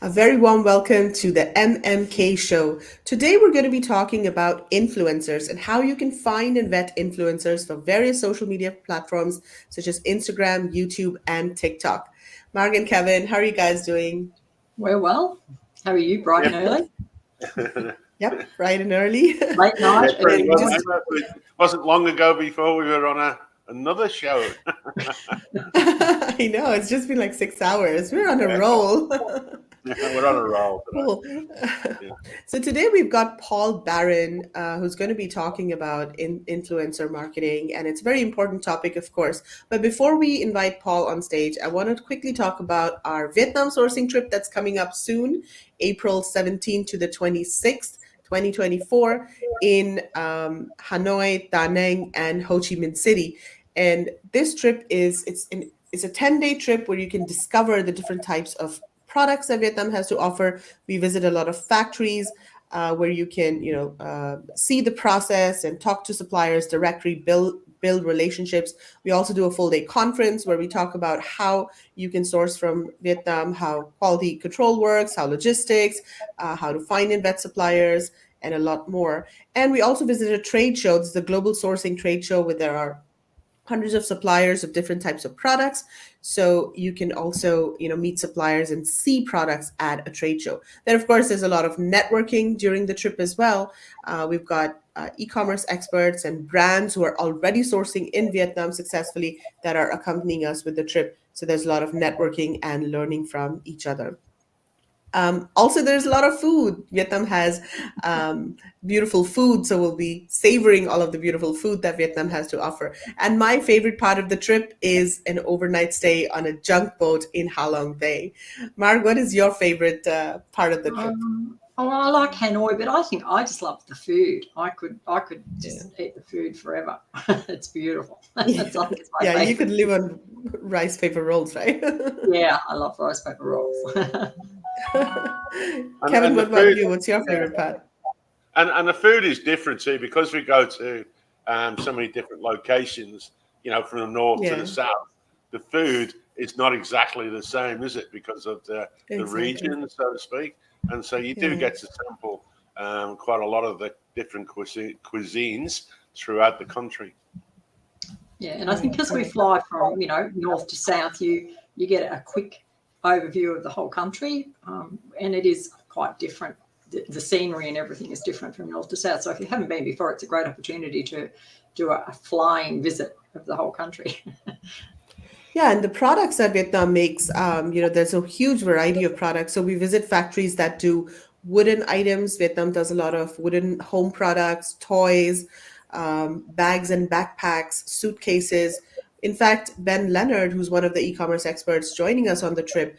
A very warm welcome to the MMK show. Today we're going to be talking about influencers and how you can find and vet influencers for various social media platforms such as Instagram, YouTube, and TikTok. Marg and Kevin, how are you guys doing? We're well. How are you? Bright and early? Yep, bright and early. Late night? Pretty And well. just It wasn't long ago before we were on another show. I know it's just been like 6 hours. We're on a roll. We're on a roll today. Cool. Yeah. So today we've got Paul Barron, who's going to be talking about influencer marketing, and it's a very important topic, of course. But before we invite Paul on stage, I want to quickly talk about our Vietnam sourcing trip that's coming up soon, April 17th to the 26th. 2024 in Hanoi, Da Nang, and Ho Chi Minh City. And this trip it's a 10-day trip where you can discover the different types of products that Vietnam has to offer. We visit a lot of factories where you can, see the process and talk to suppliers directly, build relationships. We also do a full day conference where we talk about how you can source from Vietnam, how quality control works, how logistics, how to find and vet suppliers, and a lot more. And we also visit a trade show. This is the Global Sourcing Trade Show where there are hundreds of suppliers of different types of products, so you can also meet suppliers and see products at a trade show. Then of course there's a lot of networking during the trip as well. We've got e-commerce experts and brands who are already sourcing in Vietnam successfully that are accompanying us with the trip, so there's a lot of networking and learning from each other. Also, there's a lot of food. Vietnam has beautiful food, so we'll be savoring all of the beautiful food that Vietnam has to offer. And my favorite part of the trip is an overnight stay on a junk boat in Ha Long Bay. Marg, what is your favorite part of the trip? I like Hanoi, but I think I just love the food. I could Yeah, just eat the food forever. It's beautiful. yeah, It's like it's my yeah. You favorite. could live on rice paper rolls, right? Yeah, I love rice paper rolls. Kevin, And the what about food, you? What's your yeah, favorite part? and the food is different too because we go to so many different locations. From the north to the Yeah, south, the food is not exactly the same, is it? Because of the exactly. region, so to speak. And so you do Yeah, get to sample quite a lot of the different cuisines throughout the country. Yeah, and I think right, because we right. fly from north to south, you get a quick overview of the whole country, and it is quite different. The scenery and everything is different from north to south. So if you haven't been before, it's a great opportunity to do a flying visit of the whole country. Yeah, and the products that Vietnam makes, there's a huge variety of products. So we visit factories that do wooden items. Vietnam does a lot of wooden home products, toys, bags and backpacks, suitcases. In fact, Ben Leonard, who's one of the e-commerce experts joining us on the trip,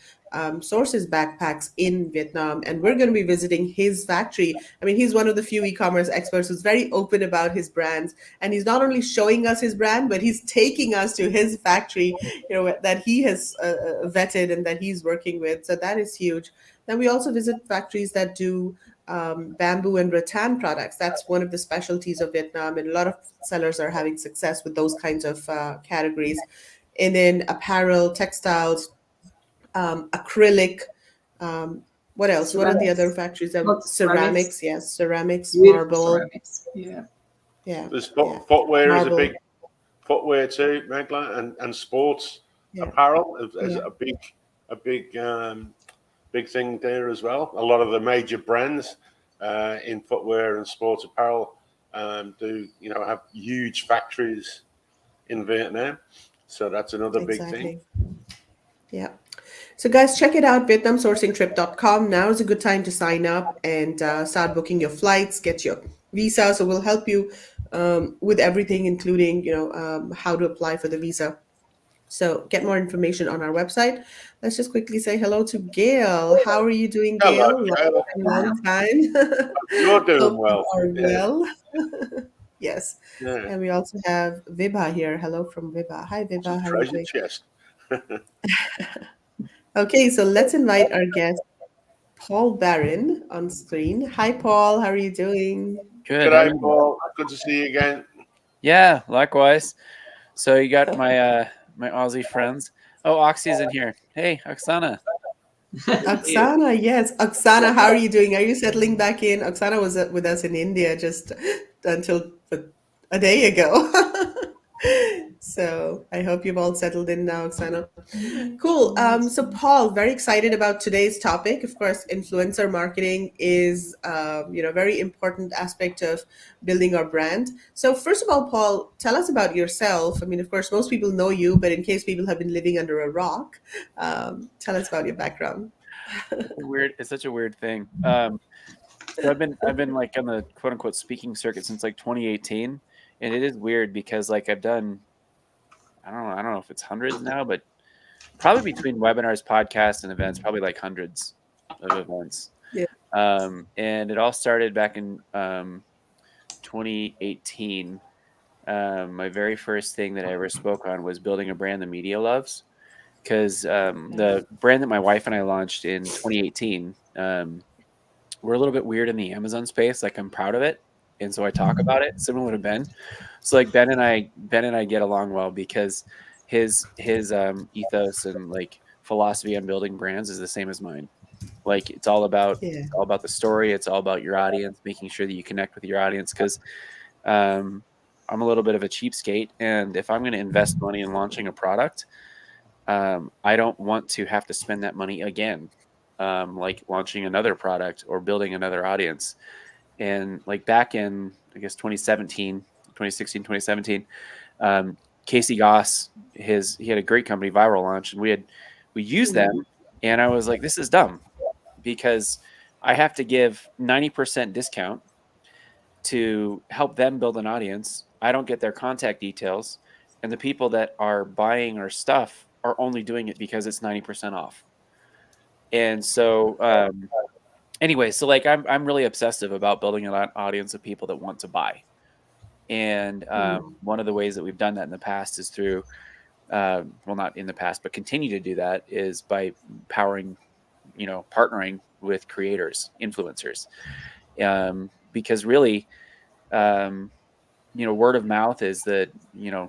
sources backpacks in Vietnam, and we're going to be visiting his factory. I mean, he's one of the few e-commerce experts who's very open about his brands, and he's not only showing us his brand, but he's taking us to his factory, that he has vetted and that he's working with. So that is huge. Then we also visit factories that do bamboo and rattan products. That's one of the specialties of Vietnam, and a lot of sellers are having success with those kinds of categories. And then apparel, textiles, acrylic. Um, what else? What are the other Ceramics, factories? lots of ceramics, Ceramics, yes, ceramics, beautiful marble. ceramics. Yeah, Yeah, There's yeah, footwear is a big marble. footwear too, Magla, and sports Yeah, apparel is yeah, a big thing there as well. A lot of the major brands in footwear and sports apparel do have huge factories in Vietnam, so that's another big thing. exactly. Yeah. So, guys, check it out, vietnamsourcingtrip.com. Now is a good time to sign up and start booking your flights, get your visa. So, we'll help you with everything, including, how to apply for the visa. So, get more information on our website. Let's just quickly say hello to Gail. How are you doing, Hello, Gail? Kayla. Long time. You're doing Hope you well. are Yeah, well. Yes. yeah. And we also have Vibha here. Hello from Vibha. Hi, It's a Vibha. How are you treasure doing? chest. Okay, so let's invite our guest, Paul Barron, on screen. Hi, Paul. How are you doing? Good. How are G'day, you? Paul. Good to see you again. Yeah, likewise. So you got my my Aussie friends. Oh, Oxy's in here. Hey, Oksana. Oksana, yes. Oksana, how are you doing? Are you settling back in? Oksana was with us in India just until a day ago. So I hope you've all settled in now, Oksana. Cool. So, Paul, very excited about today's topic. Of course, influencer marketing is, a very important aspect of building our brand. So, first of all, Paul, tell us about yourself. I mean, of course, most people know you, but in case people have been living under a rock, tell us about your background. It's such a weird thing. So I've been like on the quote unquote speaking circuit since like 2018, and it is weird because like I've done, I don't know if it's hundreds now, but probably between webinars, podcasts, and events, probably like hundreds of events. Yeah. And it all started back in 2018. My very first thing that I ever spoke on was building a brand the media loves, because the brand that my wife and I launched in 2018, we're a little bit weird in the Amazon space. Like, I'm proud of it, and so I talk about it, similar to Ben. So like Ben and I get along well because his ethos and like philosophy on building brands is the same as mine. Like, Yeah. it's all about the story. It's all about your audience, making sure that you connect with your audience. Because um, I'm a little bit of a cheapskate, and if I'm going to invest money in launching a product, I don't want to have to spend that money again, like launching another product or building another audience. And like back in, I guess, 2016, 2017, Casey Goss, he had a great company, Viral Launch, and we used them. And I was like, this is dumb because I have to give 90% discount to help them build an audience. I don't get their contact details, and the people that are buying our stuff are only doing it because it's 90% off. And so, anyway, so like I'm really obsessive about building an audience of people that want to buy. And one of the ways that we've done that in the past is through, well, not in the past, but continue to do that is by powering, partnering with creators, influencers, because really, um, word of mouth is the,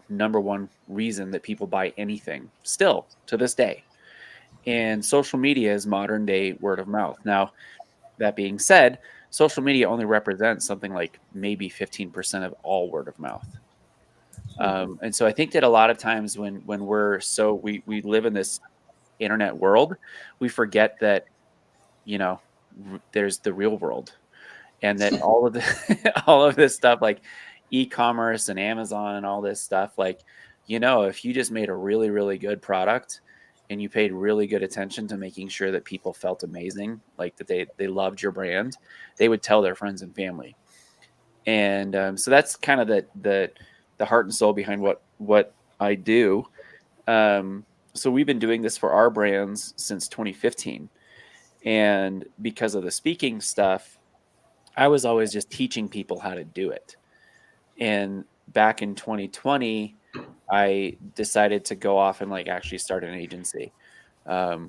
number one reason that people buy anything still to this day. And social media is modern day word of mouth. Now, that being said, social media only represents something like maybe 15% of all word of mouth. And so I think that a lot of times when we live in this internet world, we forget that, you know, there's the real world, and that all of the all of this stuff like e-commerce and Amazon and all this stuff, like, if you just made a really, really good product and you paid really good attention to making sure that people felt amazing, like that they loved your brand, they would tell their friends and family. And so that's kind of the heart and soul behind what I do. So we've been doing this for our brands since 2015, and because of the speaking stuff, I was always just teaching people how to do it. And back in 2020, I decided to go off and like actually start an agency,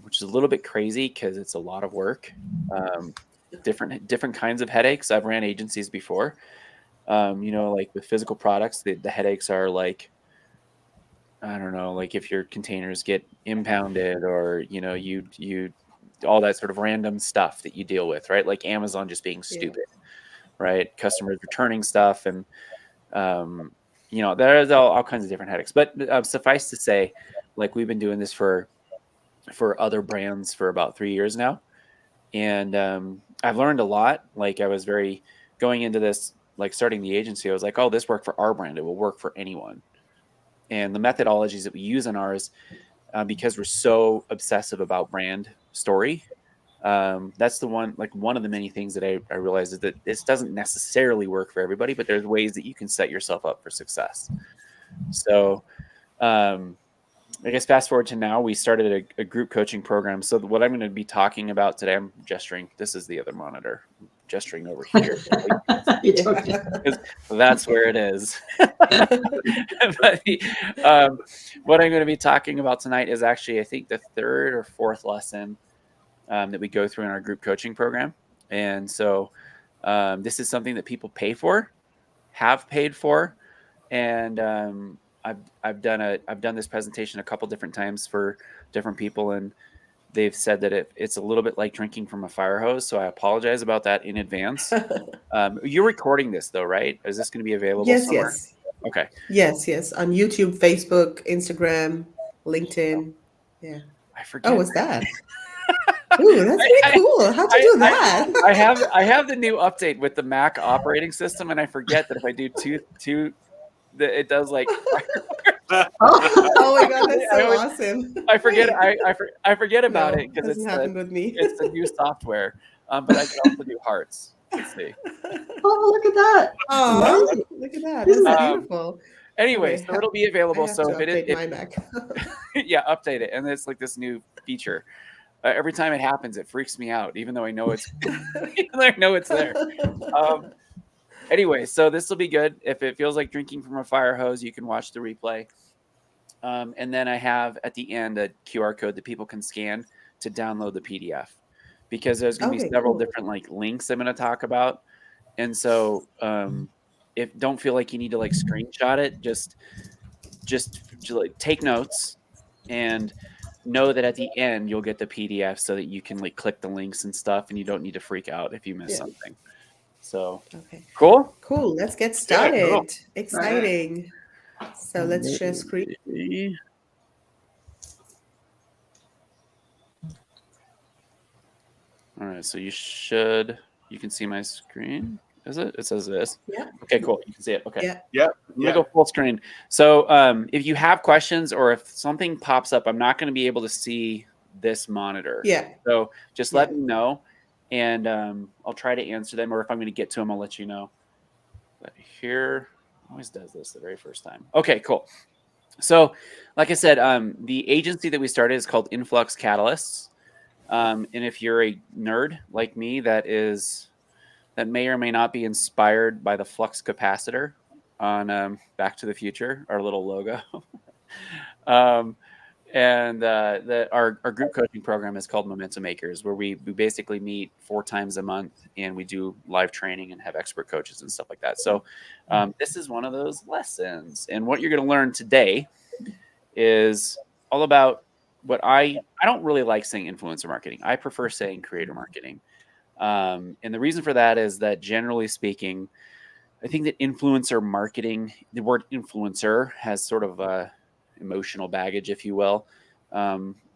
which is a little bit crazy because it's a lot of work, different kinds of headaches. I've ran agencies before, like with physical products, the headaches are like, I don't know, like if your containers get impounded, or you all that sort of random stuff that you deal with, right? Like Amazon just being Yeah. stupid, right? Customers returning stuff, and there's all kinds of different headaches. But suffice to say, like, we've been doing this for other brands for about 3 years now, and I've learned a lot. Like, I was very going into this, like starting the agency, I was like, oh, this worked for our brand, it will work for anyone. And the methodologies that we use in ours, because we're so obsessive about brand story, that's one of the many things that I realized is that this doesn't necessarily work for everybody, but there's ways that you can set yourself up for success. So I guess fast forward to now, we started a group coaching program. So what I'm going to be talking about today, I'm gesturing, this is the other monitor, I'm gesturing over here. That's where it is. But what I'm going to be talking about tonight is actually, I think, the third or fourth lesson that we go through in our group coaching program. And so this is something that people pay for, have paid for. And I've done this presentation a couple different times for different people. And they've said that it's a little bit like drinking from a fire hose. So I apologize about that in advance. You're recording this though, right? Is this going to be available Yes, somewhere? yes. Okay. Yes. On YouTube, Facebook, Instagram, LinkedIn. Yeah. I Oh, forget. what's that? Ooh, that's pretty I, cool. How'd you I, do I, that? I have the new update with the Mac operating system, and I forget that if I do two, that it does like Oh, Oh my God, that's I so always awesome. I forget Wait. I forget about No, it because hasn't happened with me. it's the new software. But I can also do hearts. Let's see. oh, look at that. Oh, Amazing. look at that. Isn't That's it? beautiful. Anyway, Okay, so it'll be I available. have to So if it is, update my Mac. yeah, update it, and it's like this new feature. Every time it happens, it freaks me out, even though I know it's even though I know it's there. Um, anyway, so this will be good. If it feels like drinking from a fire hose, you can watch the replay. And then I have at the end a QR code that people can scan to download the PDF, because there's going to be Okay, several cool. different like links I'm going to talk about. And so if don't feel like you need to like screenshot it, just like take notes and know that at the end you'll get the PDF so that you can like click the links and stuff, and you don't need to freak out if you miss Yeah. something. So Okay. cool. Cool. Let's get Yeah, cool. started. Right. Exciting. So let's share screen. All right, so you can see my screen. Is it? It says this. Yeah. Okay, cool. You can see it. Okay. Yeah. Yeah. I'm gonna go full screen. So if you have questions or if something pops up, I'm not going to be able to see this monitor. Yeah. So just Yeah. let me know, and I'll try to answer them. Or if I'm going to get to them, I'll let you know. But here, always does this the very first time. Okay, cool. So, like I said, the agency that we started is called Influx Catalysts. And if you're a nerd like me, that may or may not be inspired by the flux capacitor on Back to the Future, our little logo. And our group coaching program is called Momentum Makers, where we basically meet 4 times a month, and we do live training and have expert coaches and stuff like that. So this is one of those lessons. And what you're going to learn today is all about what I don't really like saying influencer marketing. I prefer saying creator marketing. And the reason for that is that, generally speaking, I think that influencer marketing, the word influencer, has sort of a emotional baggage, if you will.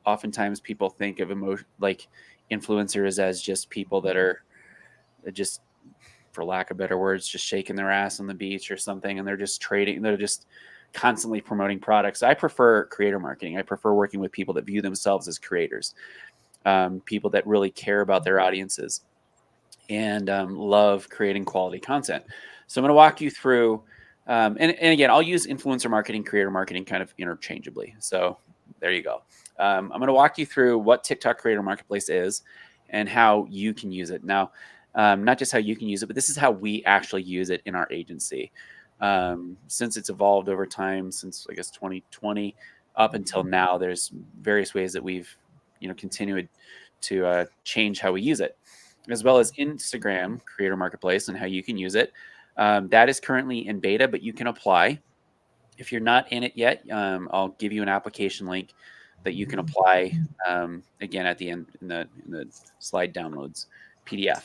Oftentimes people think of like influencers as just people that are just, for lack of better words, just shaking their ass on the beach or something, and they're just trading. They're just constantly promoting products. I prefer creator marketing. I prefer working with people that view themselves as creators, people that really care about their audiences and love creating quality content. So I'm going to walk you through, and again, I'll use influencer marketing, creator marketing kind of interchangeably. So there you go. I'm going to walk you through what TikTok Creator Marketplace is and how you can use it. Now, not just how you can use it, but this is how we actually use it in our agency. Since it's evolved over time, since I guess 2020 up until now, there's various ways that we've continued to change how we use it, as well as Instagram Creator Marketplace and how you can use it. That is currently in beta, but you can apply. If you're not in it yet, I'll give you an application link that you can apply again at the end in the slide downloads PDF.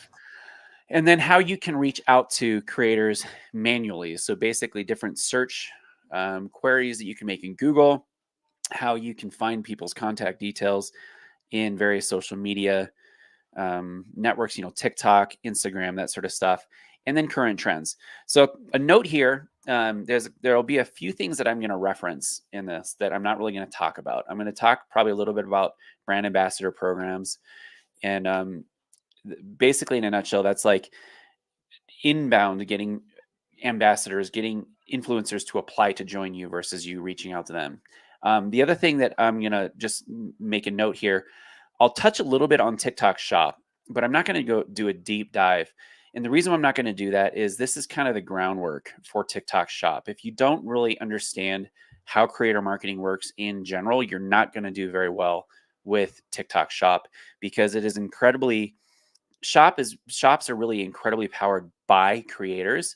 And then how you can reach out to creators manually. So basically different search queries that you can make in Google, how you can find people's contact details in various social media networks, TikTok, Instagram, that sort of stuff, and then current trends. So a note here, there'll be a few things that I'm going to reference in this that I'm not really going to talk about. I'm going to talk probably a little bit about brand ambassador programs, and basically in a nutshell, that's like inbound, getting ambassadors, getting influencers to apply to join you versus you reaching out to them. The other thing that I'm going to just make a note here, I'll touch a little bit on TikTok Shop, but I'm not going to go do a deep dive. And the reason I'm not going to do that is this is kind of the groundwork for TikTok Shop. If you don't really understand how creator marketing works in general, you're not going to do very well with TikTok Shop, because it is shops are really incredibly powered by creators,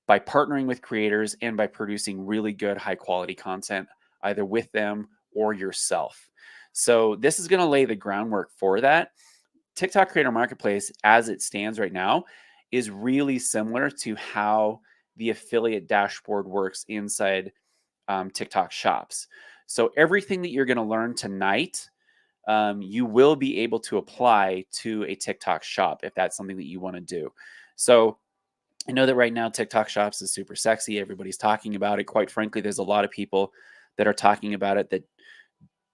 by partnering with creators and by producing really good high quality content either with them or yourself. So this is going to lay the groundwork for that. TikTok Creator Marketplace, as it stands right now, is really similar to how the affiliate dashboard works inside TikTok shops. So everything that you're going to learn tonight, you will be able to apply to a TikTok shop if that's something that you want to do. So I know that right now TikTok shops is super sexy. Everybody's talking about it. Quite frankly, there's a lot of people that are talking about it that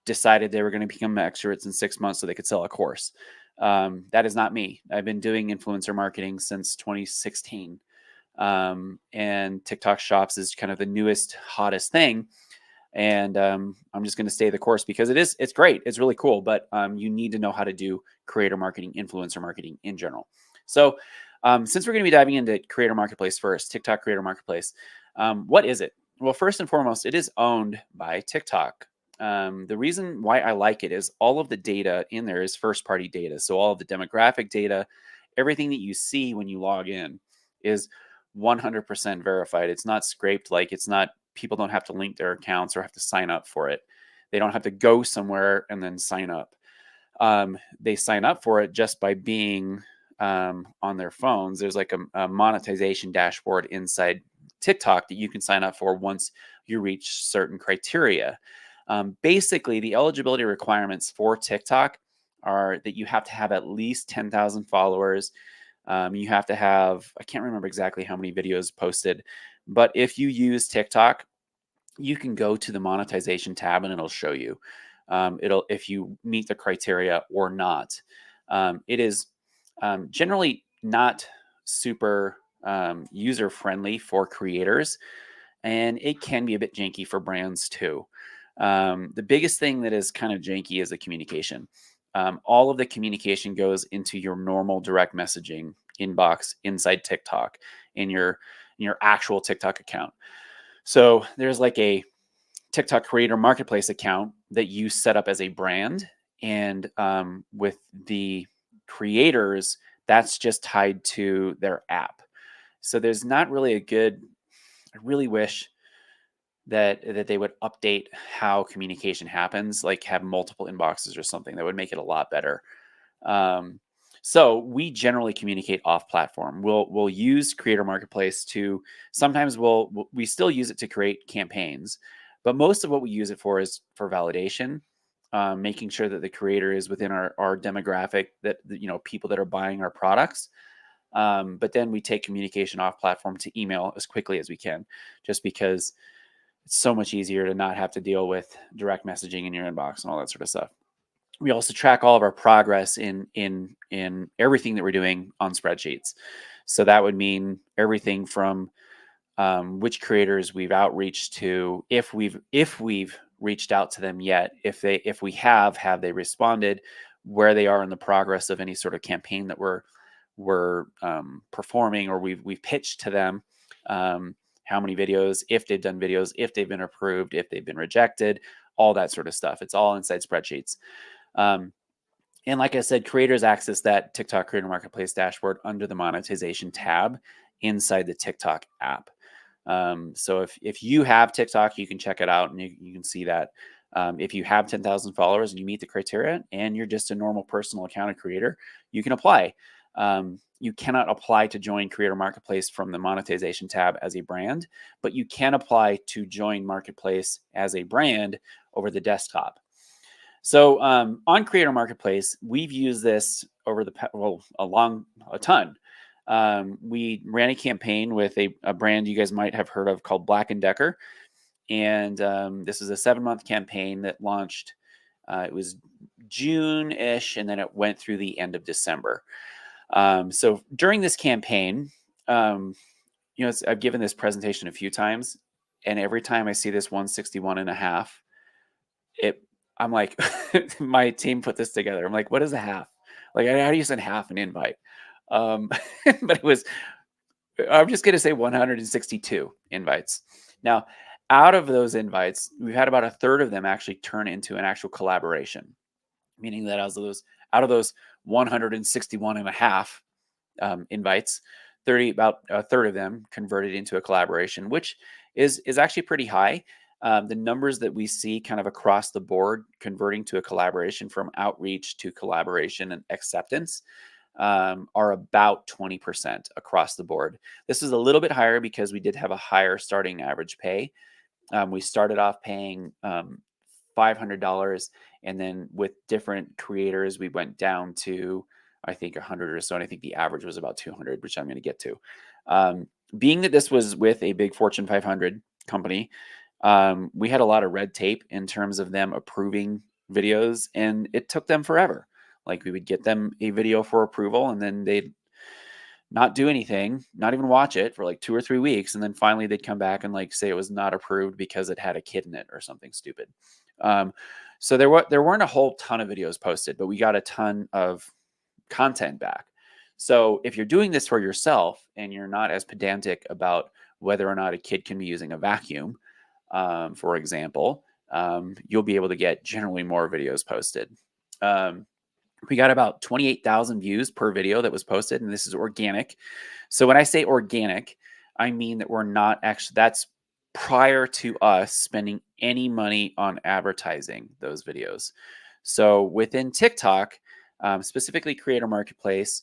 decided they were going to become experts in 6 months so they could sell a course. That is not me. I've been doing influencer marketing since 2016. And TikTok shops is kind of the newest, hottest thing. And I'm just going to stay the course because it's great. It's really cool, but you need to know how to do creator marketing, influencer marketing in general. So since we're going to be diving into Creator Marketplace first, TikTok Creator Marketplace, what is it? Well, first and foremost, it is owned by TikTok. The reason why I like it is all of the data in there is first-party data. So all of the demographic data, everything that you see when you log in is 100% verified. It's not scraped. Like it's not, people don't have to link their accounts or have to sign up for it. They don't have to go somewhere and then sign up. They sign up for it just by being on their phones. There's like a monetization dashboard inside TikTok that you can sign up for once you reach certain criteria. Basically, the eligibility requirements for TikTok are that you have to have at least 10,000 followers. You have to have, I can't remember exactly how many videos posted, but if you use TikTok, you can go to the monetization tab and it'll show you if you meet the criteria or not. It is generally not super user friendly for creators, and it can be a bit janky for brands too. The biggest thing that is kind of janky is the communication. All of the communication goes into your normal direct messaging inbox inside TikTok in your actual TikTok account. So there's like a TikTok Creator Marketplace account that you set up as a brand, and with the creators, that's just tied to their app. So there's not really a good. I really wish that they would update how communication happens, like have multiple inboxes or something. That would make it a lot better. So we generally communicate off platform. We'll use Creator Marketplace to, sometimes we still use it to create campaigns, but most of what we use it for is for validation, making sure that the creator is within our demographic, that people that are buying our products. But then we take communication off platform to email as quickly as we can, just because it's so much easier to not have to deal with direct messaging in your inbox and all that sort of stuff. We also track all of our progress in everything that we're doing on spreadsheets. So that would mean everything from which creators we've outreached to, if we've reached out to them yet, if we have they responded, where they are in the progress of any sort of campaign that we're performing or we've pitched to them. How many videos, if they've done videos, if they've been approved, if they've been rejected, all that sort of stuff. It's all inside spreadsheets. And like I said, creators access that TikTok Creator Marketplace dashboard under the monetization tab inside the TikTok app. So if you have TikTok, you can check it out and you can see that. If you have 10,000 followers and you meet the criteria and you're just a normal personal account creator, you can apply. You cannot apply to join Creator Marketplace from the monetization tab as a brand, but you can apply to join Marketplace as a brand over the desktop. So on Creator Marketplace, we've used this over a ton. We ran a campaign with a brand you guys might have heard of called Black & Decker. And this is a 7-month campaign that launched, it was June-ish, and then it went through the end of December. So during this campaign, I've given this presentation a few times, and every time I see this 161.5, I'm like, my team put this together. I'm like, what is a half? Like, how do you send half an invite? But I'm just going to say 162 invites. Now, out of those invites, we've had about a third of them actually turn into an actual collaboration, meaning that out of those 161.5 invites, about a third of them converted into a collaboration, which is actually pretty high. the numbers that we see kind of across the board converting to a collaboration from outreach to collaboration and acceptance are about 20% across the board. This is a little bit higher because we did have a higher starting average pay. We started off paying $500, and then with different creators, we went down to, I think, 100 or so, and I think the average was about 200, which I'm going to get to. Being that this was with a big Fortune 500 company, we had a lot of red tape in terms of them approving videos, and it took them forever. Like, we would get them a video for approval, and then they'd not do anything, not even watch it for like 2 or 3 weeks, and then finally they'd come back and like say it was not approved because it had a kid in it or something stupid. So there weren't a whole ton of videos posted, but we got a ton of content back. So if you're doing this for yourself and you're not as pedantic about whether or not a kid can be using a vacuum, for example, you'll be able to get generally more videos posted. We got about 28,000 views per video that was posted, and this is organic. So when I say organic, I mean that we're not actually, that's prior to us spending any money on advertising those videos. So within TikTok, specifically Creator Marketplace,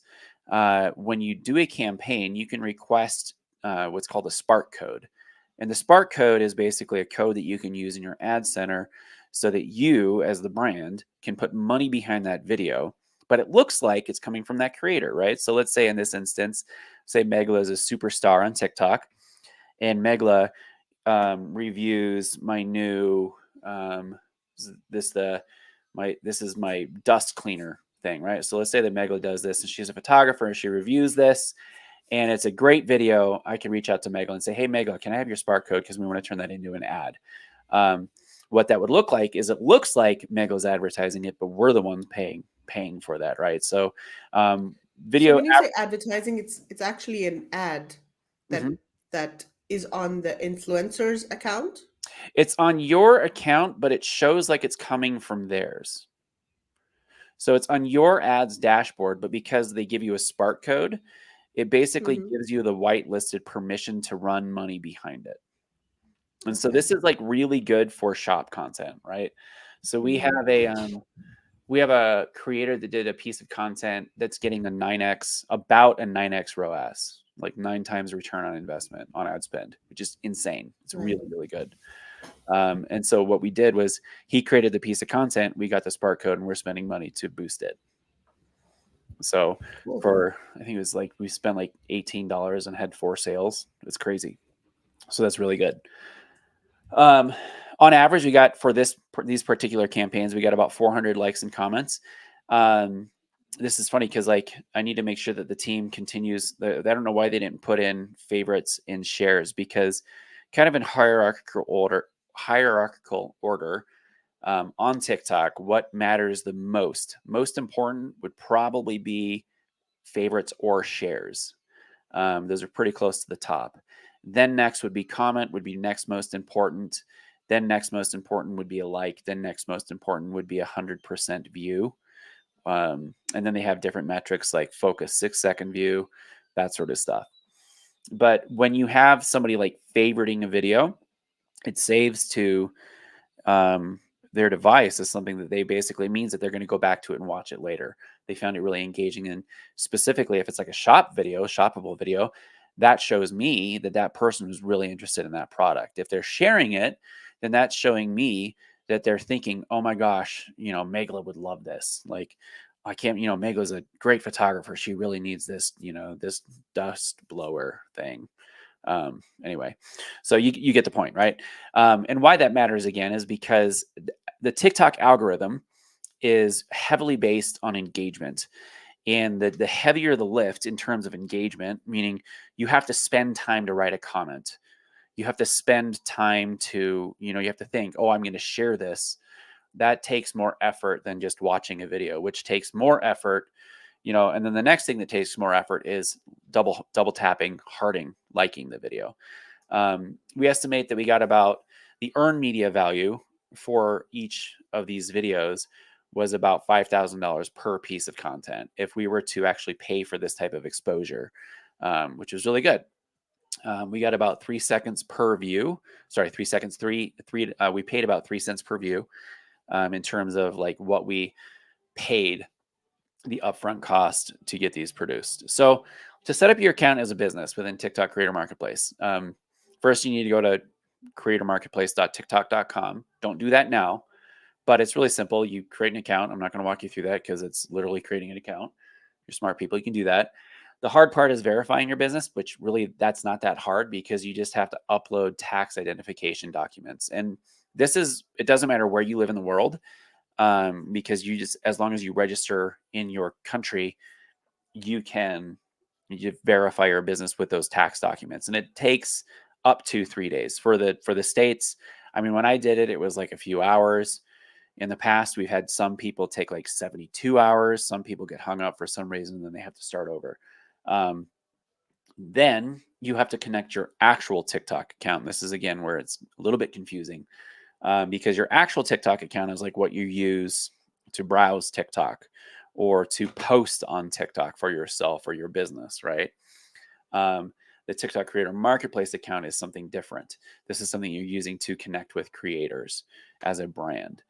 when you do a campaign, you can request what's called a Spark code. And the Spark code is basically a code that you can use in your ad center so that you, as the brand, can put money behind that video, but it looks like it's coming from that creator, right? So let's say in this instance, say Megla is a superstar on TikTok, and Megla reviews my new this is my dust cleaner thing, right? So let's say that Megla does this, and she's a photographer, and she reviews this, and it's a great video. I can reach out to Megla and say, hey, Megla, can I have your Spark code? Because we want to turn that into an ad. What that would look like is it looks like Megla's advertising it, but we're the ones paying for that, right? So video. So when you say advertising, it's actually an ad that that is on the influencer's account? It's on your account, but it shows like it's coming from theirs. So it's on your ads dashboard, but because they give you a Spark code, it basically gives you the whitelisted permission to run money behind it. And so this is like really good for shop content, right? So we have a creator that did a piece of content that's getting about a 9x ROAS, like 9 times return on investment on ad spend, which is insane. It's really, really good. And so what we did was he created the piece of content, we got the Spark code, and we're spending money to boost it. So I think it was like, we spent like $18 and had 4 sales. It's crazy. So that's really good. On average, we got for these particular campaigns, we got about 400 likes and comments. This is funny because like I need to make sure that the team continues. I don't know why they didn't put in favorites and shares, because kind of in hierarchical order on TikTok, what matters the most important would probably be favorites or shares. Those are pretty close to the top. Then next would be comment, would be next most important. Then next most important would be a like. Then next most important would be 100% view. And then they have different metrics like focus, 6-second view, that sort of stuff. But when you have somebody like favoriting a video, it saves to their device as something that they basically means that they're going to go back to it and watch it later. They found it really engaging. And specifically, if it's like a shoppable video, that shows me that that person was really interested in that product. If they're sharing it, then that's showing me that they're thinking, oh my gosh, Megla would love this. Like, I can't, Megla's a great photographer. She really needs this, this dust blower thing. Anyway, so you get the point, right? And why that matters again is because the TikTok algorithm is heavily based on engagement. And the heavier the lift in terms of engagement, meaning you have to spend time to write a comment. You have to spend time to, you have to think, oh, I'm going to share this. That takes more effort than just watching a video, which takes more effort, and then the next thing that takes more effort is double tapping, hearting, liking the video. We estimate that we got about the earned media value for each of these videos was about $5,000 per piece of content if we were to actually pay for this type of exposure, which was really good. We got about 3 seconds per view. Sorry, 3 seconds, we paid about 3 cents per view in terms of like what we paid the upfront cost to get these produced. So to set up your account as a business within TikTok Creator Marketplace, first you need to go to creatormarketplace.tiktok.com. Don't do that now, but it's really simple. You create an account. I'm not going to walk you through that because it's literally creating an account. You're smart people. You can do that. The hard part is verifying your business, which really that's not that hard because you just have to upload tax identification documents. And it doesn't matter where you live in the world, because as long as you register in your country, you verify your business with those tax documents. And it takes up to 3 days for the States. I mean, when I did it, it was like a few hours. In the past, we've had some people take like 72 hours. Some people get hung up for some reason, and then they have to start over. Then you have to connect your actual TikTok account. This is, again, where it's a little bit confusing, because your actual TikTok account is like what you use to browse TikTok or to post on TikTok for yourself or your business, right? The TikTok Creator Marketplace account is something different. This is something you're using to connect with creators as a brand.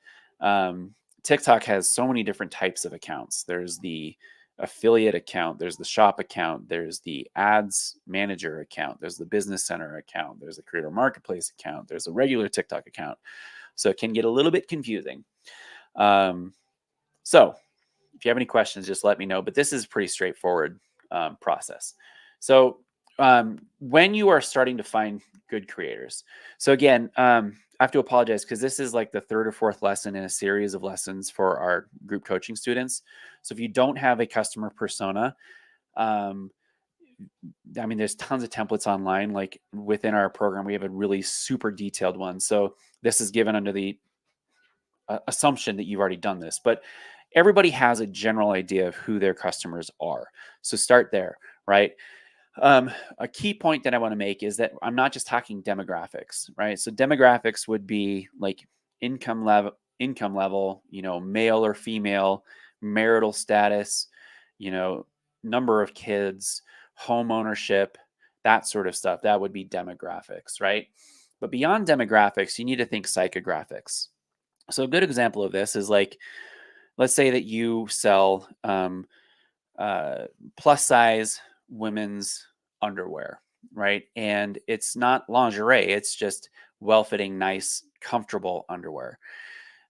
TikTok has so many different types of accounts. There's the affiliate account, there's the shop account, there's the ads manager account, there's the business center account, there's the Creator Marketplace account, there's a regular TikTok account. So it can get a little bit confusing. So if you have any questions, just let me know. But this is a pretty straightforward process. So when you are starting to find good creators, so again, I have to apologize because this is like the third or fourth lesson in a series of lessons for our group coaching students. So if you don't have a customer persona, I mean, there's tons of templates online. Like within our program, we have a really super detailed one. So this is given under the assumption that you've already done this, but everybody has a general idea of who their customers are. So start there, right? A key point that I want to make is that I'm not just talking demographics, right? So demographics would be like income level, male or female, marital status, number of kids, home ownership, that sort of stuff. That would be demographics, right? But beyond demographics, you need to think psychographics. So a good example of this is like, let's say that you sell plus size women's underwear, right? And it's not lingerie, it's just well-fitting, nice, comfortable underwear.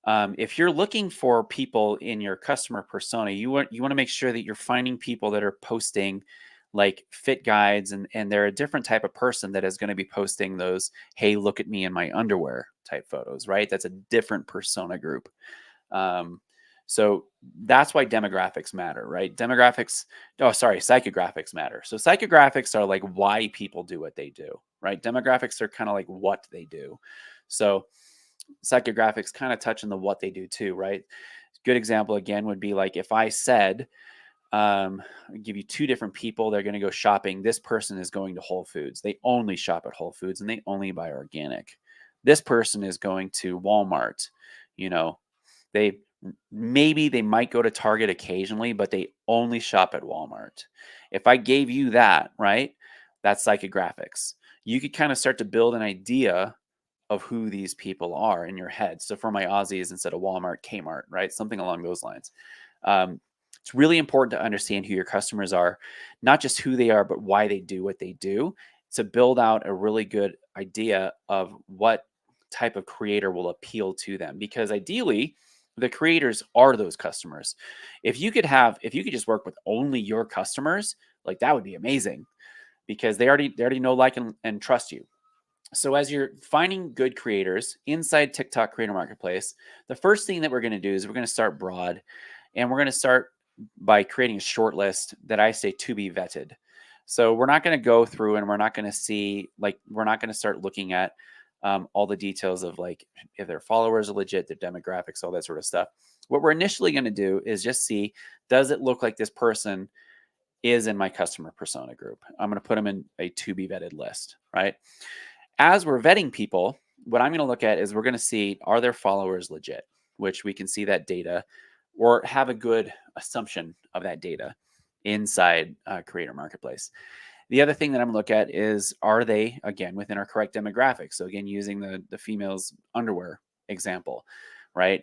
If you're looking for people in your customer persona, you want to make sure that you're finding people that are posting like fit guides, and they're a different type of person that is going to be posting those, hey, look at me in my underwear type photos, right? That's a different persona group. So that's why demographics matter, right? Psychographics matter. So psychographics are like why people do what they do, right? Demographics are kind of like what they do. So psychographics kind of touch on the what they do too, right? Good example again would be like if I said, I'll give you two different people, they're going to go shopping. This person is going to Whole Foods. They only shop at Whole Foods and they only buy organic. This person is going to Walmart. They might go to Target occasionally, but they only shop at Walmart. If I gave you that, right, that's psychographics. You could kind of start to build an idea of who these people are in your head. So for my Aussies, instead of Walmart, Kmart, right? Something along those lines. It's really important to understand who your customers are, not just who they are, but why they do what they do, to build out a really good idea of what type of creator will appeal to them. Because ideally, the creators are those customers. If you could just work with only your customers, like that would be amazing, because they already know, like, and trust you. So as you're finding good creators inside TikTok Creator Marketplace, the first thing that we're going to do is we're going to start broad, and we're going to start by creating a short list that I say to be vetted. So we're not going to go through and we're not going to start looking at all the details of like if their followers are legit, their demographics, all that sort of stuff. What we're initially going to do is just see, does it look like this person is in my customer persona group? I'm going to put them in a to be vetted list, right? As we're vetting people, what I'm going to look at is we're going to see, are their followers legit, which we can see that data or have a good assumption of that data inside Creator Marketplace. The other thing that I'm looking at is, are they, again, within our correct demographics? So again, using the females underwear example, right?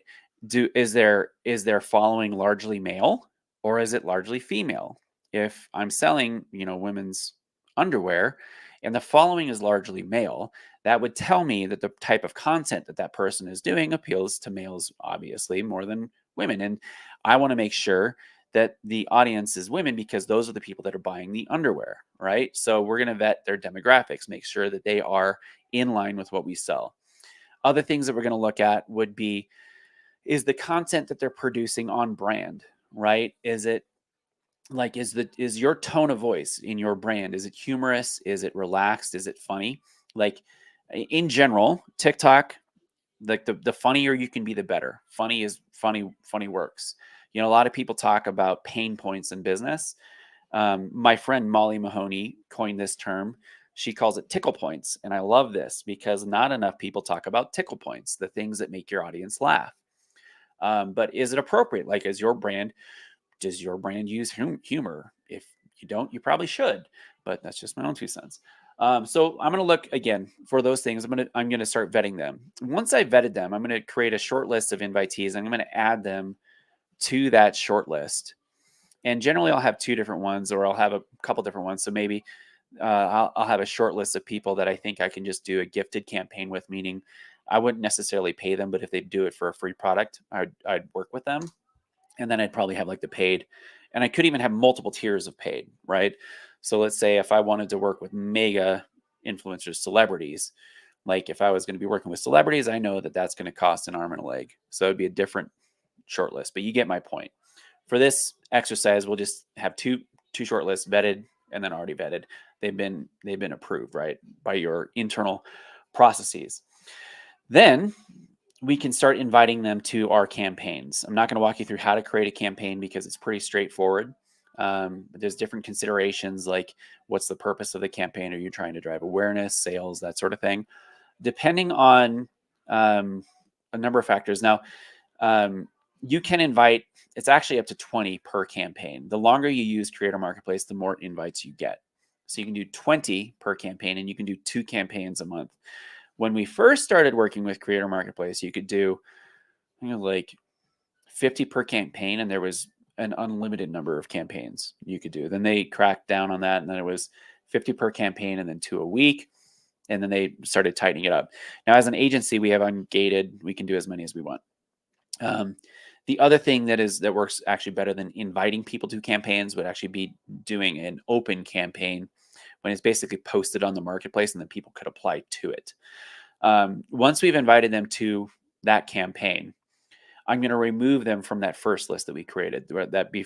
Is their following largely male, or is it largely female? If I'm selling, women's underwear and the following is largely male, that would tell me that the type of content that that person is doing appeals to males, obviously, more than women. And I want to make sure that the audience is women, because those are the people that are buying the underwear, right? So we're going to vet their demographics, make sure that they are in line with what we sell. Other things that we're going to look at would be, is the content that they're producing on brand, right? Is it like, is your tone of voice in your brand, is it humorous? Is it relaxed? Is it funny? Like, in general, TikTok, like the funnier you can be, the better. Funny works. A lot of people talk about pain points in business. My friend Molly Mahoney coined this term. She calls it tickle points. And I love this because not enough people talk about tickle points, the things that make your audience laugh. But is it appropriate? Like, does your brand use humor? If you don't, you probably should, but that's just my own 2 cents. So I'm going to look again for those things. I'm going to start vetting them. Once I vetted them, I'm going to create a short list of invitees. I'm going to add them to that short list. And generally I'll have 2 different ones, or I'll have a couple different ones. So maybe I'll have a short list of people that I think I can just do a gifted campaign with, meaning I wouldn't necessarily pay them, but if they do it for a free product, I'd work with them. And then I'd probably have like the paid, and I could even have multiple tiers of paid, right? So let's say if I wanted to work with mega influencers, celebrities, like if I was going to be working with celebrities, I know that that's going to cost an arm and a leg. So it'd be a different short list, but you get my point. For this exercise, we'll just have two short lists, vetted and then already vetted. They've been approved, right, by your internal processes. Then we can start inviting them to our campaigns. I'm not going to walk you through how to create a campaign because it's pretty straightforward. But there's different considerations, like what's the purpose of the campaign? Are you trying to drive awareness, sales, that sort of thing? Depending on a number of factors. Now, you can invite, it's actually up to 20 per campaign. The longer you use Creator Marketplace, the more invites you get. So you can do 20 per campaign, and you can do 2 campaigns a month. When we first started working with Creator Marketplace, you could do like 50 per campaign, and there was an unlimited number of campaigns you could do. Then they cracked down on that, and then it was 50 per campaign and then 2 a week. And then they started tightening it up. Now, as an agency, we have ungated. We can do as many as we want. The other thing that works actually better than inviting people to campaigns would actually be doing an open campaign when it's basically posted on the marketplace, and then people could apply to it. Once we've invited them to that campaign, I'm going to remove them from that first list that we created, that be,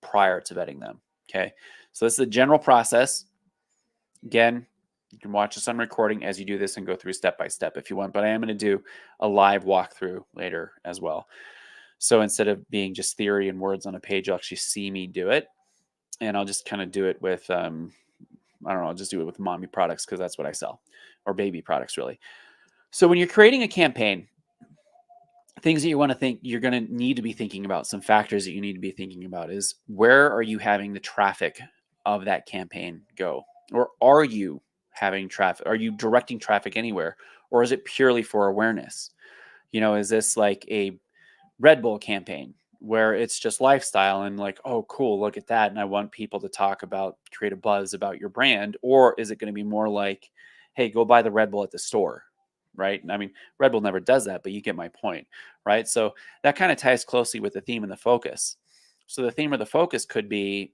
prior to vetting them. Okay. So this is the general process. Again, you can watch this on recording as you do this and go through step by step if you want, but I am going to do a live walkthrough later as well. So instead of being just theory and words on a page, you'll actually see me do it. And I'll just kind of do it with, I'll just do it with mommy products because that's what I sell, or baby products, really. So when you're creating a campaign, things that you want to think, you're going to need to be thinking about, some factors that you need to be thinking about is, where are you having the traffic of that campaign go? Or are you having traffic? Are you directing traffic anywhere? Or is it purely for awareness? Is this like a Red Bull campaign where it's just lifestyle and like, oh, cool, look at that, and I want people to talk about, create a buzz about your brand? Or is it going to be more like, hey, go buy the Red Bull at the store, right? I mean, Red Bull never does that, but you get my point, right? So that kind of ties closely with the theme and the focus. So the theme or the focus could be,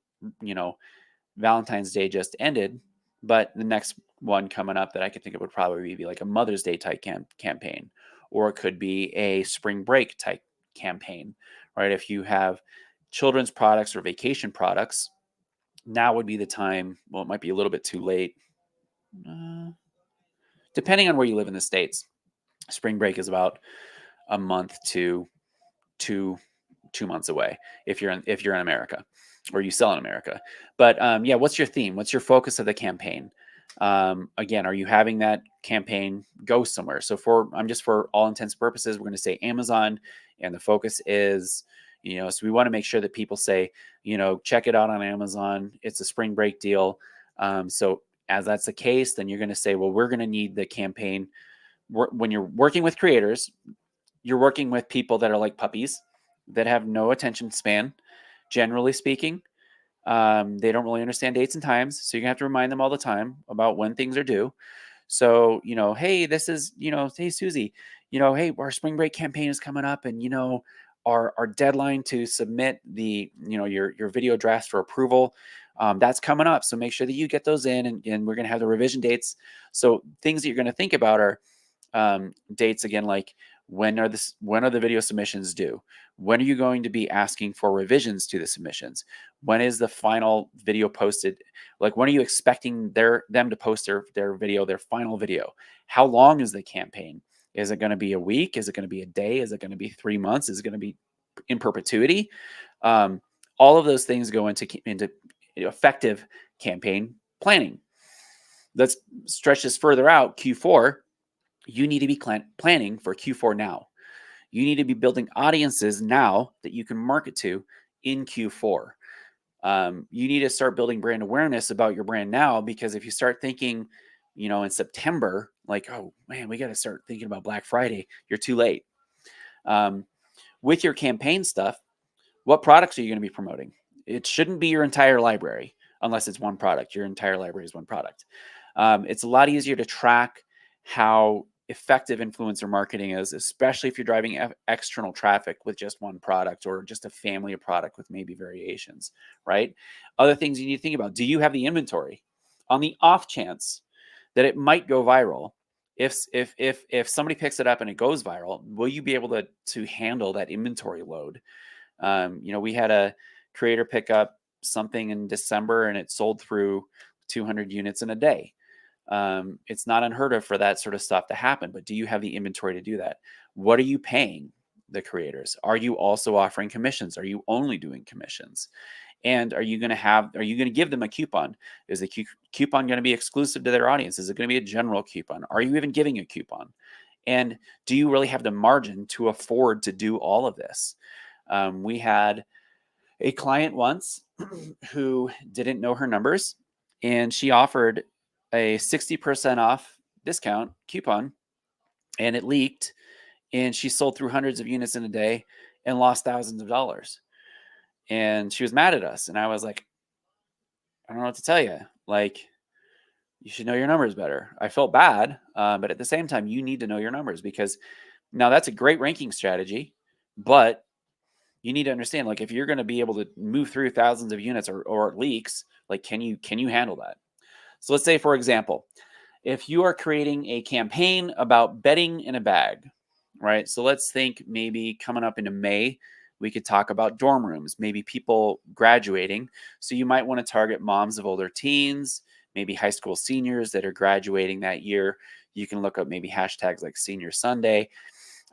Valentine's Day just ended, but the next one coming up that I could think of would probably be like a Mother's Day type campaign, or it could be a spring break type campaign, right? If you have children's products or vacation products, now would be the time. Well, it might be a little bit too late, depending on where you live in the States. Spring break is about a month to 2 months away if you're in America, or you sell in America. But what's your theme? What's your focus of the campaign? Again, are you having that campaign go somewhere? So for all intents and purposes, we're going to say Amazon, and the focus is, so we want to make sure that people say, check it out on Amazon. It's a spring break deal. So as that's the case, then you're going to say, well, we're going to need the campaign. When you're working with creators, you're working with people that are like puppies that have no attention span, generally speaking. They don't really understand dates and times. So you're gonna have to remind them all the time about when things are due. So, hey, this is, hey, Susie, hey, our spring break campaign is coming up, and, our deadline to submit the, your video drafts for approval, that's coming up. So make sure that you get those in, and we're going to have the revision dates. So things that you're going to think about are dates again, like when are the video submissions due? When are you going to be asking for revisions to the submissions? When is the final video posted? Like, when are you expecting them to post their final video? How long is the campaign? Is it going to be a week? Is it going to be a day? Is it going to be 3 months? Is it going to be in perpetuity? All of those things go into effective campaign planning. Let's stretch this further out. Q4, you need to be planning for Q4 now. You need to be building audiences now that you can market to in Q4. You need to start building brand awareness about your brand now, because if you start thinking, in September, like, oh man, we got to start thinking about Black Friday, you're too late. With your campaign stuff, what products are you going to be promoting? It shouldn't be your entire library unless it's one product. Your entire library is one product. It's a lot easier to track how effective influencer marketing is, especially if you're driving external traffic with just one product or just a family of product with maybe variations, right? Other things you need to think about. Do you have the inventory? On the off chance that it might go viral, if somebody picks it up and it goes viral, will you be able to handle that inventory load? We had a creator pick up something in December and it sold through 200 units in a day. It's not unheard of for that sort of stuff to happen, but do you have the inventory to do that? What are you paying the creators? Are you also offering commissions? Are you only doing commissions? And are you going to give them a coupon? Is the coupon going to be exclusive to their audience? Is it going to be a general coupon? Are you even giving a coupon? And do you really have the margin to afford to do all of this? We had a client once who didn't know her numbers, and she offered a 60% off discount coupon, and it leaked, and she sold through hundreds of units in a day and lost thousands of dollars. And she was mad at us. And I was like, I don't know what to tell you. Like, you should know your numbers better. I felt bad, but at the same time, you need to know your numbers, because now that's a great ranking strategy, but you need to understand, like, if you're going to be able to move through thousands of units or leaks, like, can you handle that? So let's say, for example, if you are creating a campaign about betting in a bag, right? So let's think maybe coming up into May, we could talk about dorm rooms, maybe people graduating. So you might want to target moms of older teens, maybe high school seniors that are graduating that year. You can look up maybe hashtags like Senior Sunday,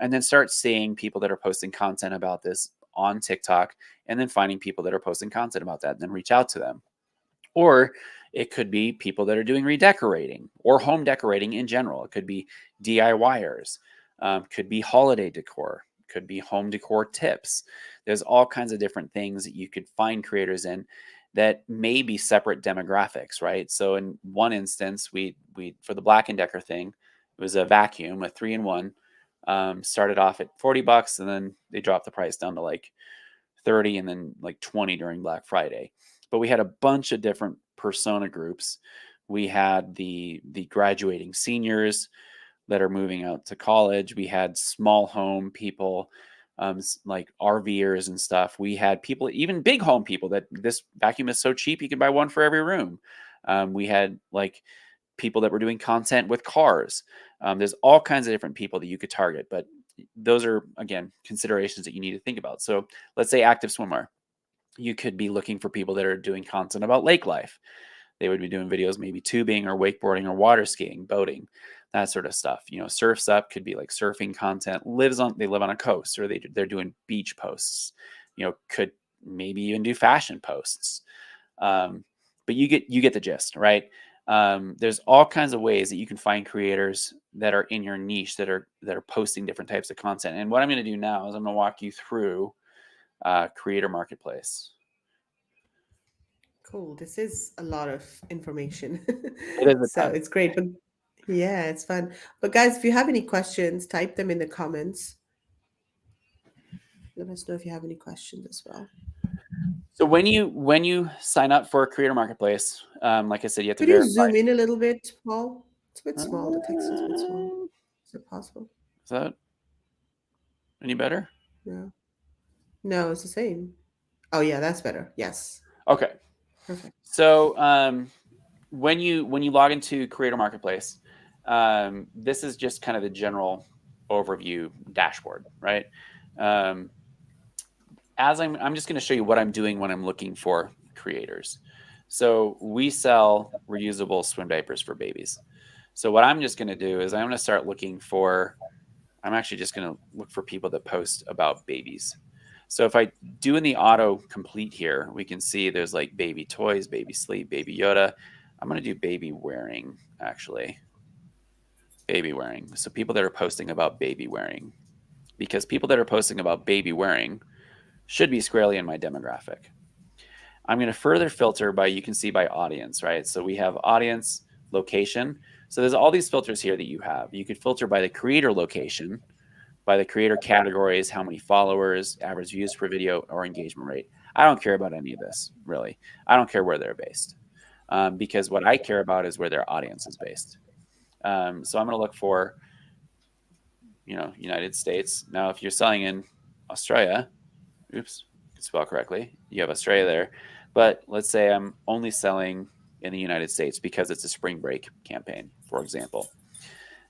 and then start seeing people that are posting content about this on TikTok, and then finding people that are posting content about that, and then reach out to them. Or it could be people that are doing redecorating or home decorating in general. It could be DIYers, could be holiday decor, could be home decor tips. There's all kinds of different things that you could find creators in that may be separate demographics, right? So in one instance, we for the Black & Decker thing, it was a vacuum, a 3-in-1, started off at $40, and then they dropped the price down to like 30 and then like 20 during Black Friday. But we had a bunch of different persona groups. We had the graduating seniors that are moving out to college. We had small home people, like RVers and stuff. We had people, even big home people, that this vacuum is so cheap you can buy one for every room. We had like people that were doing content with cars. There's all kinds of different people that you could target, but those are, again, considerations that you need to think about. So let's say active swimmer. You could be looking for people that are doing content about lake life. They would be doing videos, maybe tubing or wakeboarding or water skiing, boating, that sort of stuff. Surfs Up could be like surfing content. They live on a coast, or they're doing beach posts. Could maybe even do fashion posts. But you get the gist, right? There's all kinds of ways that you can find creators that are in your niche that are posting different types of content. And what I'm going to do now is I'm going to walk you through Creator Marketplace. Cool. This is a lot of information. It is a So ton. it's great. But yeah, it's fun. But guys, if you have any questions, type them in the comments. Let us know if you have any questions as well. So when you sign up for a creator marketplace, like I said, you have to Could you verify. zoom in a little bit, Paul? It's a bit small. The text is a bit small. Uh, Is it possible? is that any better? No. No, it's the same. Oh yeah, that's better. Yes. Okay. Perfect. So when you log into Creator Marketplace, this is just kind of the general overview dashboard, right? As I'm just going to show you what I'm doing when I'm looking for creators. So we sell reusable swim diapers for babies. So what I'm just going to do is I'm going to start looking for. I'm actually just going to look for people that post about babies. So if I do in the auto complete here, we can see there's like baby toys, baby sleep, baby Yoda. I'm going to do baby wearing, actually. Baby wearing. So people that are posting about baby wearing, because people that are posting about baby wearing should be squarely in my demographic. I'm going to further filter by, you can see by audience, right? So we have audience, location. So there's all these filters here that you have. You could filter by the creator location, by the creator categories, how many followers, average views per video, or engagement rate. I don't care about any of this, really. I don't care where they're based, because what I care about is where their audience is based. So I'm going to look for, United States. Now, if you're selling in Australia, oops, I can spell correctly. You have Australia there. But let's say I'm only selling in the United States because it's a spring break campaign, for example.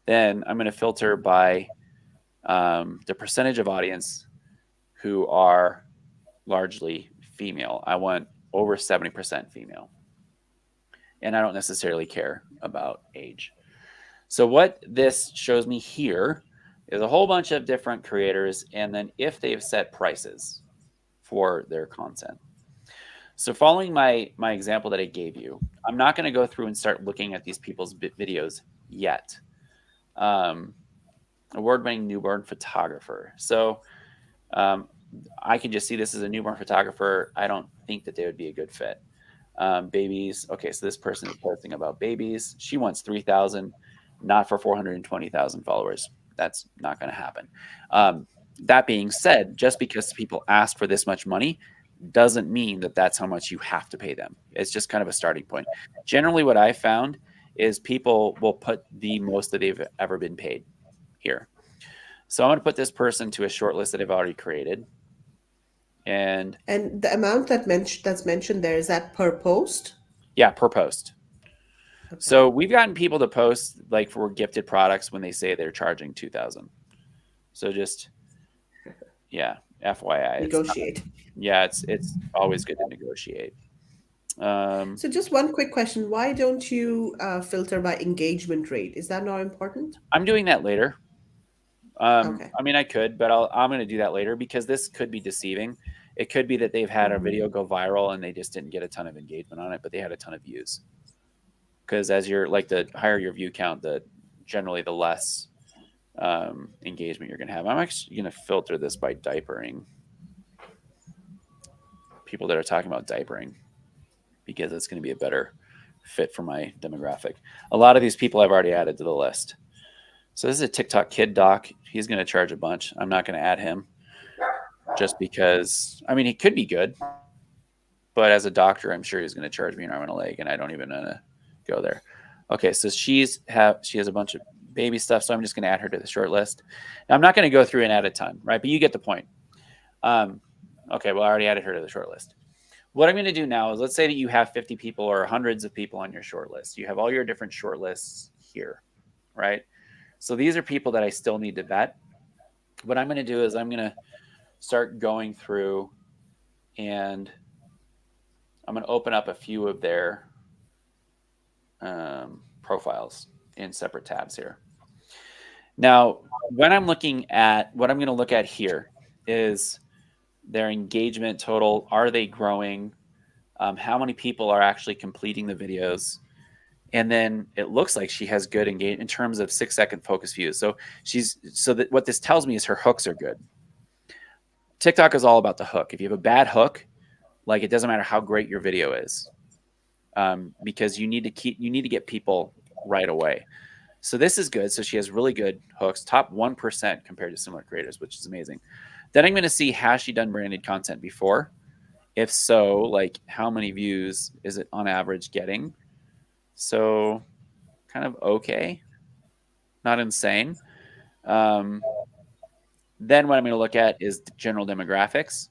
Then I'm going to filter by the percentage of audience who are largely female. I want over 70% female. And I don't necessarily care about age. So what this shows me here is a whole bunch of different creators, and then if they've set prices for their content. So following my example that I gave you, I'm not going to go through and start looking at these people's videos yet. Award-winning newborn photographer. So I can just see this as a newborn photographer. I don't think that they would be a good fit. Babies. Okay, so this person is posting about babies. She wants 3,000, not for 420,000 followers. That's not going to happen. That being said, just because people ask for this much money doesn't mean that that's how much you have to pay them. It's just kind of a starting point. Generally, what I found is people will put the most that they've ever been paid here. So I'm going to put this person to a short list that I've already created. And the amount that's mentioned there, is that per post? Yeah, per post. Okay. So we've gotten people to post like for gifted products when they say they're charging 2,000. So just, yeah, FYI. Negotiate. It's always good to negotiate. So just one quick question. Why don't you filter by engagement rate? Is that not important? I'm doing that later. Okay. I mean, I could, but I'm going to do that later because this could be deceiving. It could be that they've had a video go viral and they just didn't get a ton of engagement on it, but they had a ton of views. Because as you're like, the higher your view count, generally the less engagement you're going to have. I'm actually going to filter this by diapering. People that are talking about diapering, because it's going to be a better fit for my demographic. A lot of these people I've already added to the list. So this is a TikTok kid doc. He's going to charge a bunch. I'm not going to add him just because, I mean, he could be good, but as a doctor, I'm sure he's going to charge me an arm and a leg, and I don't even want to go there. Okay, so she has a bunch of baby stuff, so I'm just going to add her to the short list. Now, I'm not going to go through and add a ton, right? But you get the point. Okay, well, I already added her to the short list. What I'm going to do now is, let's say that you have 50 people or hundreds of people on your short list. You have all your different short lists here, right? So these are people that I still need to vet. What I'm going to do is I'm going to start going through, and I'm going to open up a few of their profiles in separate tabs here. Now, when I'm looking at, what I'm going to look at here is their engagement total. Are they growing? How many people are actually completing the videos? And then it looks like she has good engagement in terms of 6-second focus views. So what this tells me is her hooks are good. TikTok is all about the hook. If you have a bad hook, like, it doesn't matter how great your video is. because you need to get people right away. So this is good. So she has really good hooks, top 1% compared to similar creators, which is amazing. Then I'm going to see, has she done branded content before? If so, like how many views is it on average getting? So kind of okay, not insane. Then what I'm going to look at is the general demographics.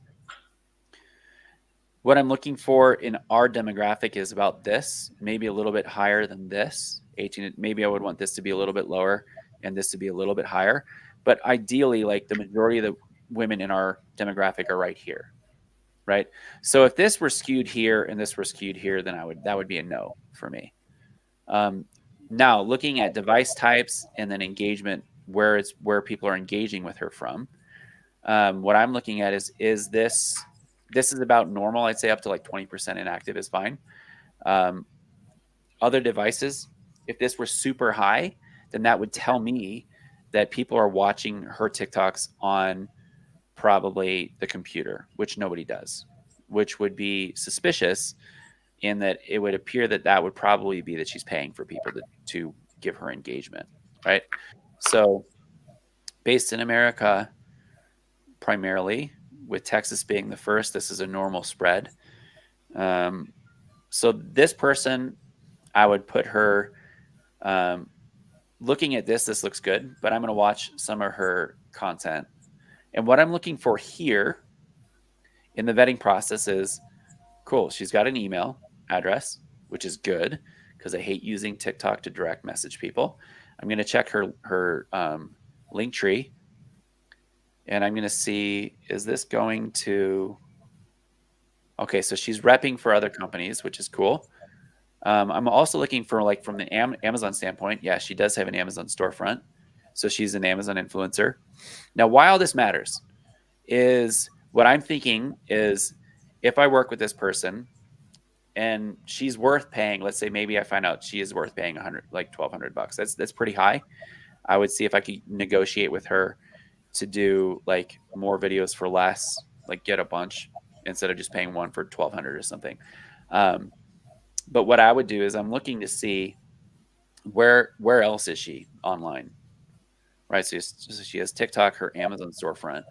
What I'm looking for in our demographic is about this, maybe a little bit higher than this. 18, maybe I would want this to be a little bit lower and this to be a little bit higher. But ideally, like the majority of the women in our demographic are right here, right? So if this were skewed here and this were skewed here, then that would be a no for me. Now looking at device types and then engagement, where people are engaging with her from. What I'm looking at is this is about normal. I'd say up to like 20% inactive is fine. Other devices, if this were super high, then that would tell me that people are watching her TikToks on probably the computer, which nobody does, which would be suspicious in that it would appear that would probably be that she's paying for people to give her engagement, right? So based in America, primarily, with Texas being the first, this is a normal spread. So this person, I would put her, looking at this looks good, but I'm going to watch some of her content. And what I'm looking for here in the vetting process is, cool, she's got an email address, which is good because I hate using TikTok to direct message people. I'm going to check her link tree. And I'm going to see, is this going to, okay, so she's repping for other companies, which is cool. I'm also looking for, like, from the Amazon standpoint, yeah, she does have an Amazon storefront. So she's an Amazon influencer. Now, why all this matters is what I'm thinking is if I work with this person and she's worth paying, let's say maybe I find out she is worth paying $1,200. That's pretty high. I would see if I could negotiate with her to do like more videos for less, like get a bunch instead of just paying one for $1,200 or something. But what I would do is I'm looking to see where else is she online, right? So she has TikTok, her Amazon storefront.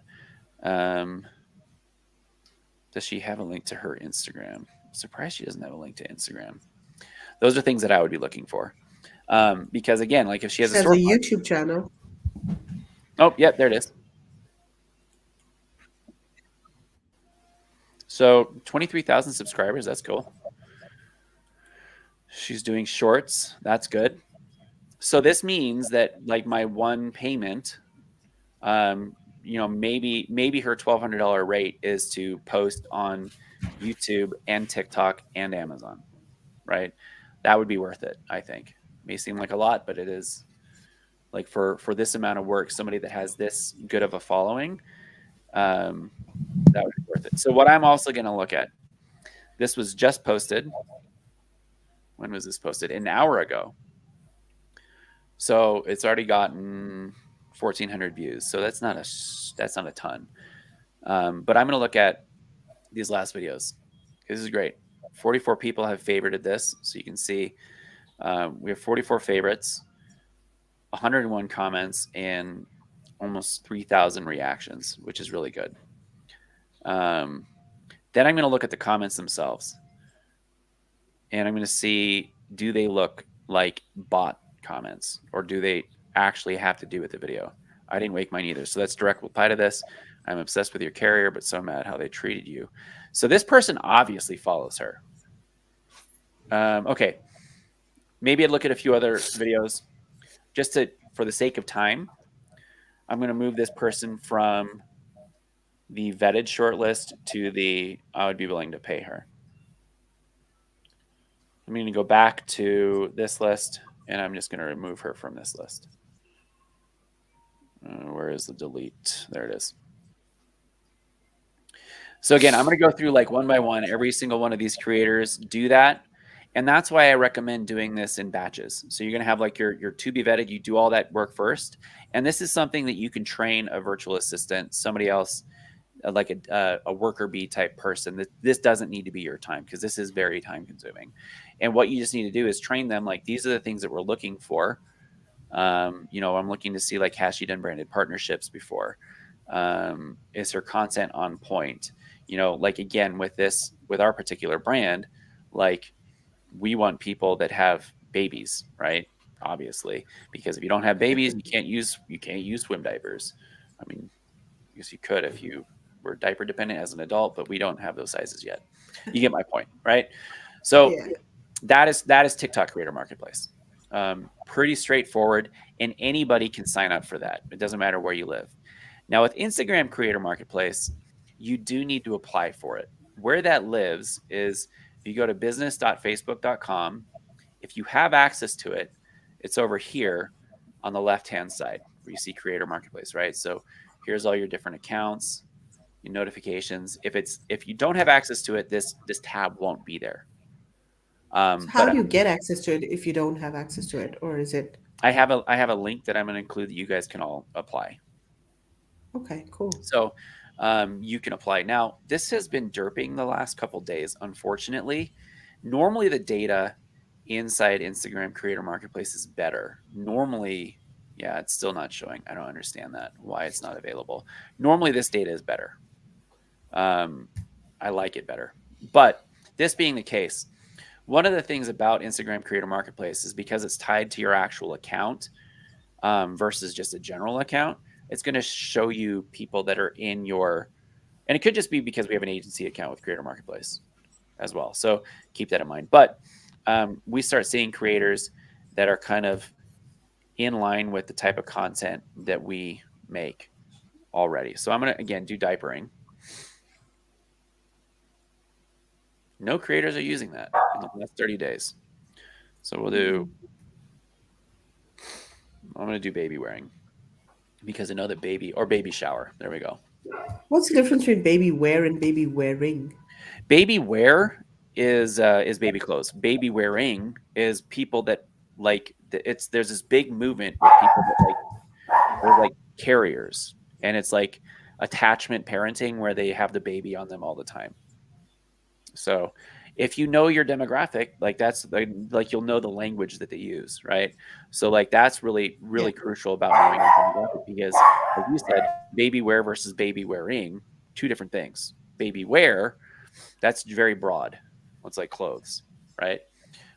Does she have a link to her Instagram? I'm surprised she doesn't have a link to Instagram. Those are things that I would be looking for. Because again, like if she has a YouTube channel. Oh, yeah, there it is. So 23,000 subscribers. That's cool. She's doing shorts. That's good. So this means that like my one payment, maybe her $1,200 rate is to post on YouTube and TikTok and Amazon, right? That would be worth it, I think. May seem like a lot, but it is. Like for this amount of work, somebody that has this good of a following, that would be worth it. So what I'm also going to look at, this was just posted. When was this posted? An hour ago. So it's already gotten 1,400 views. So that's not a ton. But I'm going to look at these last videos. This is great. 44 people have favorited this. So you can see we have 44 favorites, 101 comments, and almost 3,000 reactions, which is really good. Then I'm going to look at the comments themselves. And I'm going to see, do they look like bot comments or do they actually have to do with the video? I didn't wake mine either. So that's direct reply to this. I'm obsessed with your carrier, but so mad how they treated you. So this person obviously follows her. Okay. Maybe I'd look at a few other videos just for the sake of time. I'm going to move this person from the vetted shortlist to I would be willing to pay her. I'm going to go back to this list, and I'm just going to remove her from this list. Where is the delete? There it is. So again, I'm going to go through like one by one, every single one of these creators, do that. And that's why I recommend doing this in batches. So you're going to have like your to be vetted, you do all that work first. And this is something that you can train a virtual assistant, somebody else like a worker bee type person, that this doesn't need to be your time, because this is very time consuming. And what you just need to do is train them, like, these are the things that we're looking for. You know, I'm looking to see, like, has she done branded partnerships before? Is her content on point? You know, like, again, with our particular brand, like, we want people that have babies, right? Obviously, because if you don't have babies, you can't use swim diapers. I mean, I guess you could if you were diaper dependent as an adult, but we don't have those sizes yet. You get my point, right? So Yeah. that is TikTok Creator Marketplace. Pretty straightforward, and anybody can sign up for that. It doesn't matter where you live. Now, with Instagram Creator Marketplace, you do need to apply for it. Where that lives is if you go to business.facebook.com, if you have access to it, it's over here on the left-hand side where you see Creator Marketplace, right? So here's all your different accounts, your notifications. If you don't have access to it, this tab won't be there. So how But do you get access to it if you don't have access to it, or is it I have a link that I'm going to include that you guys can all apply. okay? Cool. So you can apply. Now, this has been derping the last couple days, unfortunately. Normally, the data inside Instagram Creator Marketplace is better. Normally, yeah, it's still not showing. I don't understand that, why it's not available. Normally, this data is better. I like it better. But this being the case, one of the things about Instagram Creator Marketplace is because it's tied to your actual account versus just a general account, it's going to show you people that are in your, and it could just be because we have an agency account with Creator Marketplace as well. So keep that in mind. But we start seeing creators that are kind of in line with the type of content that we make already. So I'm going to, again, do diapering. No creators are using that in the last 30 days. So we'll do, I'm going to do baby wearing because I know that baby shower. There we go. What's the difference between baby wear and baby wearing? Baby wear is baby clothes. Baby wearing is people that like there's this big movement with people that they're like carriers, and it's like attachment parenting where they have the baby on them all the time. So if you know your demographic, like that's like you'll know the language that they use, right? So like that's really Yeah. crucial about knowing your demographic because, like you said, baby wear versus baby wearing, two different things. Baby wear, that's very broad. It's like clothes, right?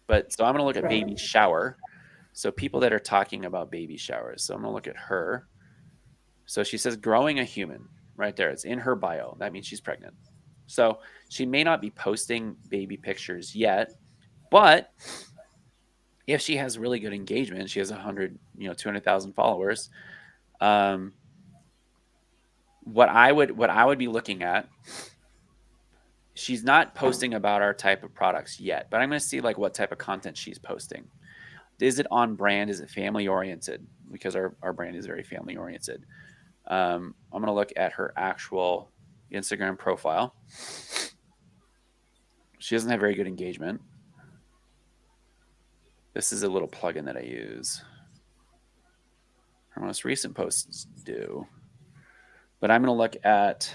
But so I'm going to look at Right. baby shower. So people that are talking about baby showers. So I'm going to look at her. So she says growing a human right there. It's in her bio. That means she's pregnant. So she may not be posting baby pictures yet, but if she has really good engagement, she has 100, 200,000 followers. What I would be looking at, she's not posting about our type of products yet, but I'm going to see like what type of content she's posting. Is it on brand? Is it family oriented? Because our brand is very family oriented. I'm going to look at her actual Instagram profile. She doesn't have very good engagement. This is a little plugin that I use. Her most recent posts do. But I'm going to look at,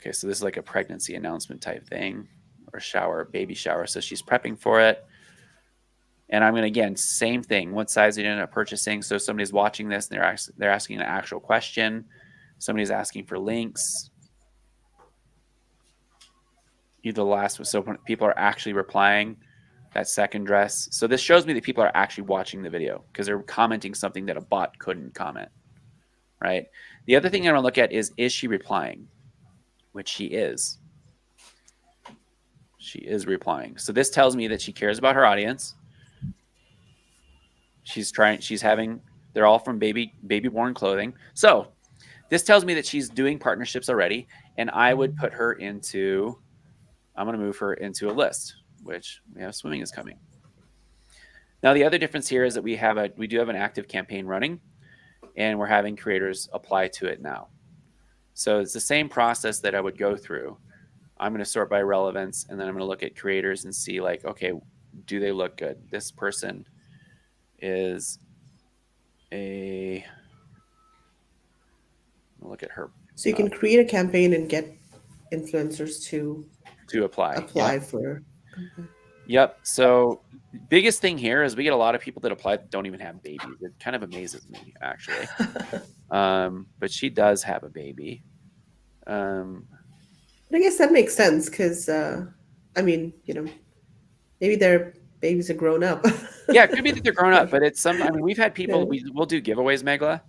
okay, so this is like a pregnancy announcement type thing or shower, baby shower. So she's prepping for it. And I'm going to, again, same thing. What size are you end up purchasing? So somebody's watching this and they're asking an actual question. Somebody's asking for links. Either the last one, so people are actually replying that second dress. So this shows me that people are actually watching the video because they're commenting something that a bot couldn't comment, right? The other thing I'm going to look at is she replying? Which she is. She is replying. So this tells me that she cares about her audience. They're all from baby born clothing. So this tells me that she's doing partnerships already, and I would put her into, I'm going to move her into a list, which we have swimming is coming. Now, the other difference here is that we do have an active campaign running, and we're having creators apply to it now. So it's the same process that I would go through. I'm going to sort by relevance, and then I'm going to look at creators and see like, okay, do they look good? This person is look at her So you can create a campaign and get influencers to to apply. Yep. apply for. Yep. So biggest thing here is we get a lot of people that apply that don't even have babies. It kind of amazes me, actually. But she does have a baby. But I guess that makes sense because, I mean, maybe their babies are grown up. Yeah, it could be that they're grown up, but it's some. I mean, we've had people. Yeah. We'll do giveaways, Megla,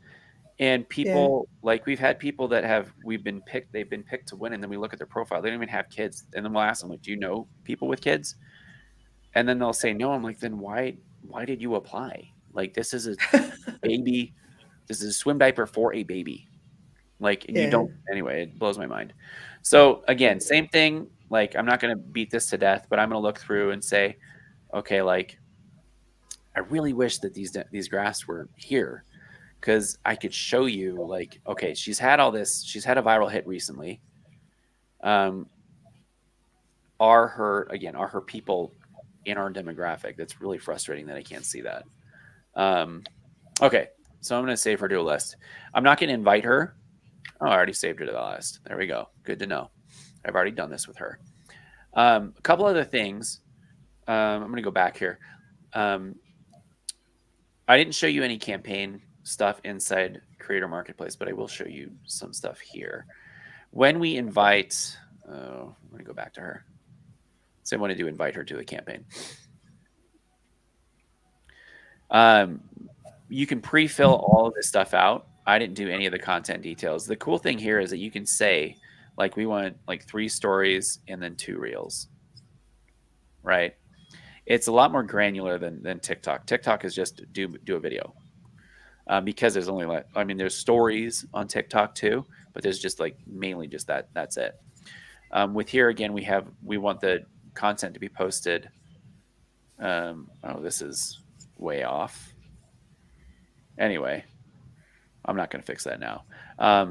and Yeah. people like we've had people that we've been picked. They've been picked to win, and then we look at their profile. They don't even have kids, and then we'll ask them, like, "Do you know people with kids?" And then they'll say no. I'm like, then why did you apply? Like, this is a baby. This is a swim diaper for a baby. Like, and you Yeah. don't. Anyway, it blows my mind. So again, same thing. Like, I'm not going to beat this to death, but I'm going to look through and say, okay, like, I really wish that these graphs were here because I could show you, like, okay, she's had all this. She's had a viral hit recently. Are her people in our demographic? That's really frustrating that I can't see that. Okay, so I'm going to save her to a list. I'm not going to invite her. Oh, I already saved her to the list. There we go. Good to know. I've already done this with her. A couple other things. I'm going to go back here. I didn't show you any campaign stuff inside Creator Marketplace, but I will show you some stuff here. When we invite, I'm going to go back to her. So I wanted to invite her to the campaign. You can pre-fill all of this stuff out. I didn't do any of the content details. The cool thing here is that you can say, like, we want like 3 stories and then 2 reels, right? It's a lot more granular than TikTok. TikTok is just do a video because there's only there's stories on TikTok too, but there's just like mainly just that's it. With here again, we want the content to be posted. Oh, this is way off. Anyway, I'm not going to fix that now.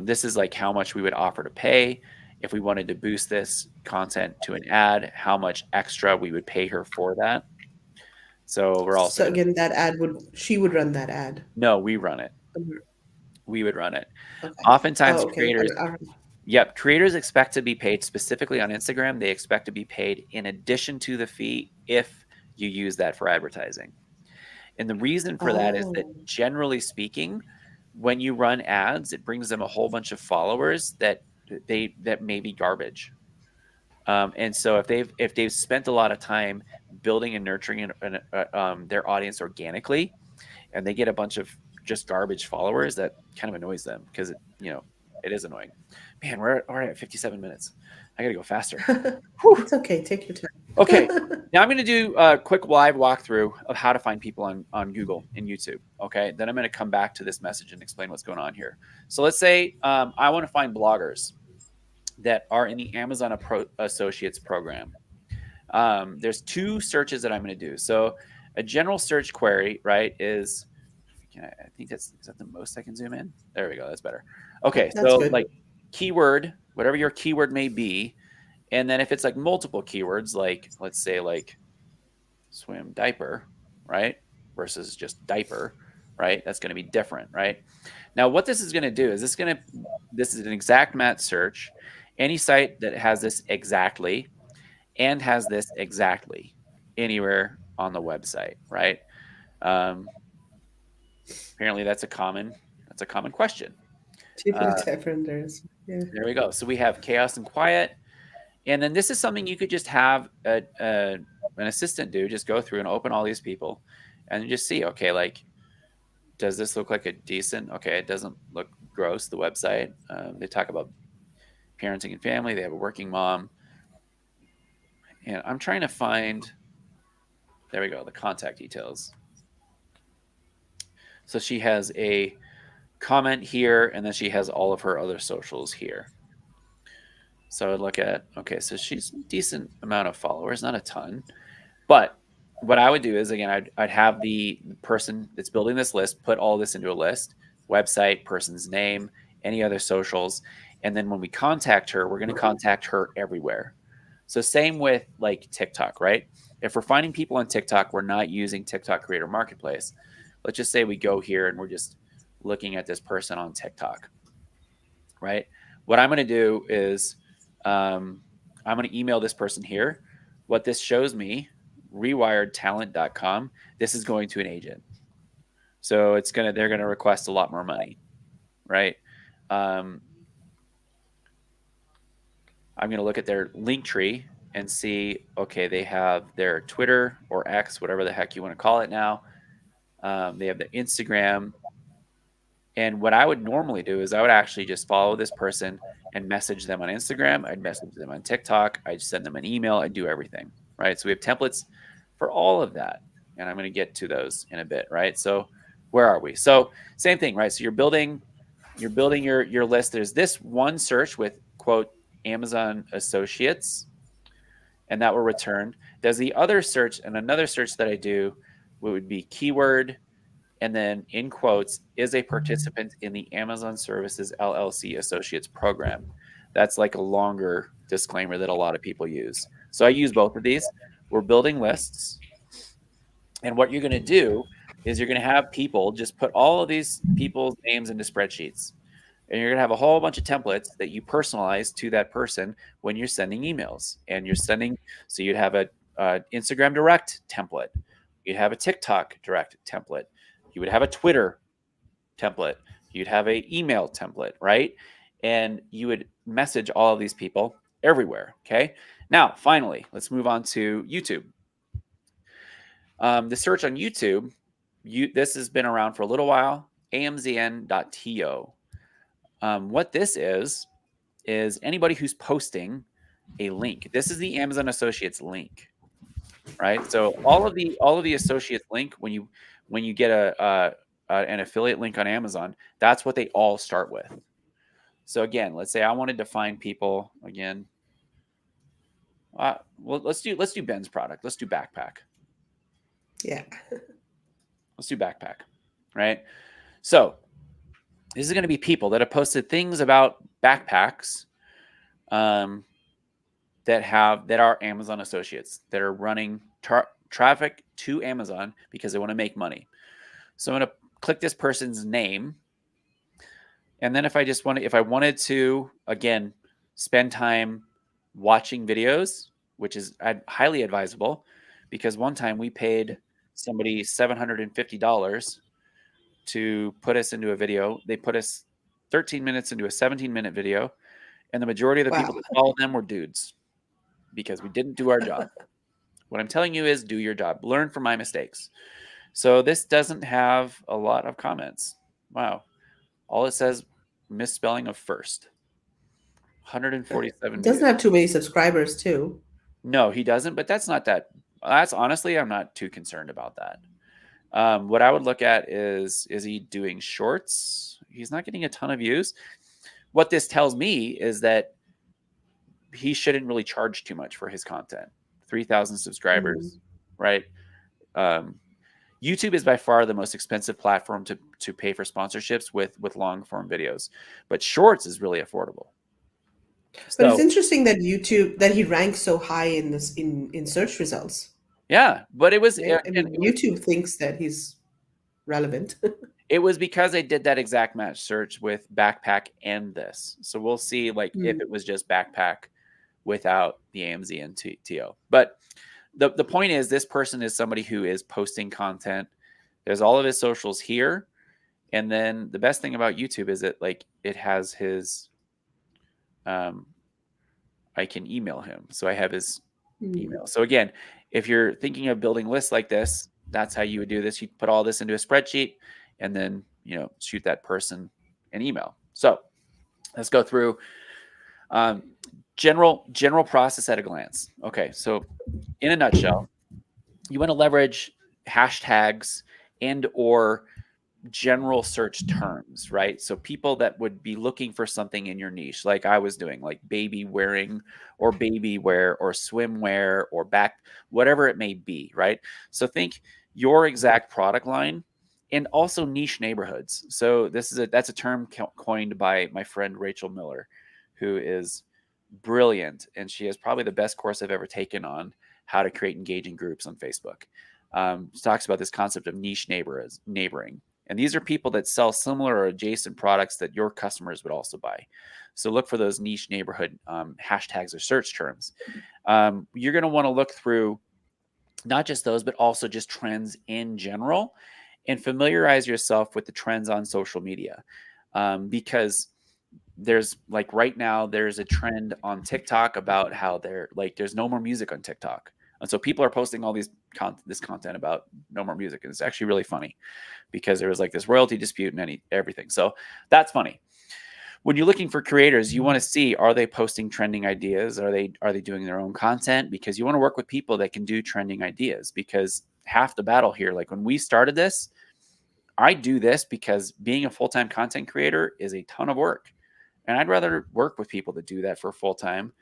This is like how much we would offer to pay if we wanted to boost this content to an ad, how much extra we would pay her for that. So we're also So again, that ad she would run that ad. No, we run it. Mhm. We would run it. Okay. Oftentimes Oh, okay. creators, yep, creators expect to be paid specifically on Instagram. They expect to be paid in addition to the fee if you use that for advertising. And the reason for that is that generally speaking, when you run ads, it brings them a whole bunch of followers that may be garbage. And so if they've spent a lot of time building and nurturing their audience organically, and they get a bunch of just garbage followers, that kind of annoys them because it is annoying. Man, we're already at 57 minutes. I gotta go faster. It's okay. Take your time. Okay, now I'm going to do a quick live walkthrough of how to find people on Google and YouTube. Okay, then I'm going to come back to this message and explain what's going on here. So let's say I want to find bloggers that are in the Amazon Associates program. There's 2 searches that I'm going to do. So a general search query, right, is, I think is that the most I can zoom in? There we go. That's better. Okay, so like keyword, whatever your keyword may be. And then if it's like multiple keywords, like let's say like swim diaper, right, versus just diaper, right, that's going to be different, right? Now what this is going to do is this is an exact match search. Any site that has this exactly and has this exactly anywhere on the website, right? Apparently that's a common question. Yeah. There we go. So we have chaos and quiet. And then this is something you could just have an assistant do, just go through and open all these people and just see, okay, like, does this look like a decent, okay, it doesn't look gross, the website. They talk about parenting and family. They have a working mom. And I'm trying to find, there we go, the contact details. So she has a comment here, and then she has all of her other socials here. So I'd look at, okay, so she's a decent amount of followers, not a ton. But what I would do is, again, I'd have the person that's building this list put all this into a list, website, person's name, any other socials. And then when we contact her, we're going to contact her everywhere. So same with like TikTok, right? If we're finding people on TikTok, we're not using TikTok Creator Marketplace. Let's just say we go here and we're just looking at this person on TikTok, right? What I'm going to do is I'm going to email this person here. What this shows me, rewiredtalent.com, this is going to an agent. So they're going to request a lot more money, right? I'm going to look at their link tree and see, okay, they have their Twitter or X, whatever the heck you want to call it now. They have the Instagram. And what I would normally do is I would actually just follow this person and message them on Instagram. I'd message them on TikTok. I'd send them an email. I'd do everything, right? So we have templates for all of that. And I'm going to get to those in a bit, right? So where are we? So same thing, right? So you're building your list. There's this one search with, quote, Amazon Associates, and that will return. There's the other search, and another search that I do would be keyword, and then in quotes, is a participant in the Amazon Services LLC Associates program. That's like a longer disclaimer that a lot of people use. So I use both of these. We're building lists. And what you're going to do is you're going to have people just put all of these people's names into spreadsheets. And you're going to have a whole bunch of templates that you personalize to that person when you're sending emails. And you're sending, so you'd have a Instagram direct template. You'd have a TikTok direct template. You would have a Twitter template. You'd have an email template, right? And you would message all of these people everywhere, okay? Now, finally, let's move on to YouTube. The search on YouTube, this has been around for a little while, amzn.to. What this is anybody who's posting a link. This is the Amazon Associates link, right? So all of the associates link, when you get an affiliate link on Amazon, that's what they all start with. So again, let's say I wanted to find people again. Well, let's do Ben's product. Let's do backpack. Yeah. Let's do backpack, right? So this is going to be people that have posted things about backpacks that are Amazon associates that are running traffic to Amazon because they want to make money. So I'm going to click this person's name. And then if I wanted to, again, spend time watching videos, which is highly advisable, because one time we paid somebody $750 to put us into a video. They put us 13 minutes into a 17-minute video, and the majority of the people that followed them were dudes because we didn't do our job. What I'm telling you is do your job. Learn from my mistakes. So this doesn't have a lot of comments. Wow. All it says, misspelling of first. 147 It doesn't views. have too many subscribers too. No, he doesn't, but that's honestly, I'm not too concerned about that. What I would look at is he doing shorts? He's not getting a ton of views. What this tells me is that he shouldn't really charge too much for his content. 3,000 subscribers, right? YouTube is by far the most expensive platform to pay for sponsorships with long form videos, but shorts is really affordable. But it's interesting that he ranks so high in search results. Yeah, but it was. Right? YouTube thinks that he's relevant. It was because I did that exact match search with backpack and this. So we'll see, if it was just backpack without the AMZ and TO. But the point is, this person is somebody who is posting content. There's all of his socials here, and then the best thing about YouTube is that it has his. I can email him, so I have his email. So again, if you're thinking of building lists like this, that's how you would do this. You put all this into a spreadsheet, and then shoot that person an email. So let's go through general process at a glance. Okay, so in a nutshell, you want to leverage hashtags and or general search terms, right? So people that would be looking for something in your niche, like I was doing, like baby wearing or baby wear or swimwear or back, whatever it may be, right? So think your exact product line and also niche neighborhoods. So that's a term coined by my friend Rachel Miller, who is brilliant, and she has probably the best course I've ever taken on how to create engaging groups on Facebook. She talks about this concept of niche neighboring. And these are people that sell similar or adjacent products that your customers would also buy. So look for those niche neighborhood hashtags or search terms. You're going to want to look through not just those, but also just trends in general, and familiarize yourself with the trends on social media. Because there's like right now, there's a trend on TikTok about how there's no more music on TikTok. And so people are posting all this content about no more music. And it's actually really funny because there was like this royalty dispute and everything. So that's funny. When you're looking for creators, you want to see, are they posting trending ideas? Are they doing their own content? Because you want to work with people that can do trending ideas, because half the battle here, like when we started this, I do this because being a full-time content creator is a ton of work. And I'd rather work with people that do that for full-time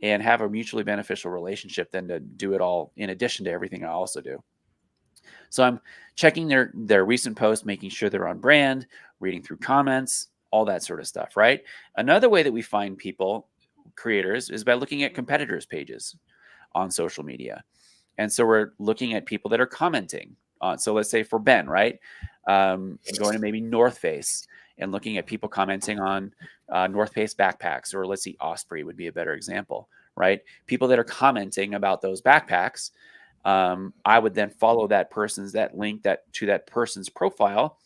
and have a mutually beneficial relationship than to do it all in addition to everything I also do. So I'm checking their recent posts, making sure they're on brand, reading through comments, all that sort of stuff, right? Another way that we find people, creators, is by looking at competitors' pages on social media. And so we're looking at people that are commenting on. So let's say for Ben, right? Going to maybe North Face and looking at people commenting on North Face backpacks, or let's see, Osprey would be a better example, right? People that are commenting about those backpacks. I would then follow that link to that person's profile,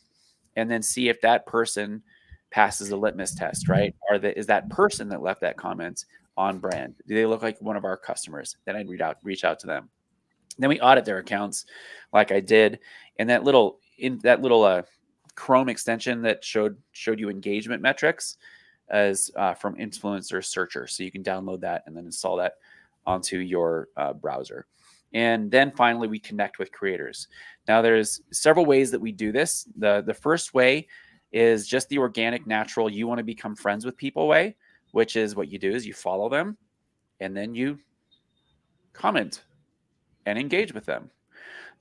and then see if that person passes the litmus test, right? Is that person that left that comment on brand? Do they look like one of our customers? Then I'd reach out to them. Then we audit their accounts, like I did, and that little Chrome extension that showed you engagement metrics as from Influencer Searcher. So you can download that and then install that onto your browser. And then finally, we connect with creators. Now, there's several ways that we do this. The first way is just the organic, natural, you want to become friends with people way, which is what you do is you follow them and then you comment and engage with them.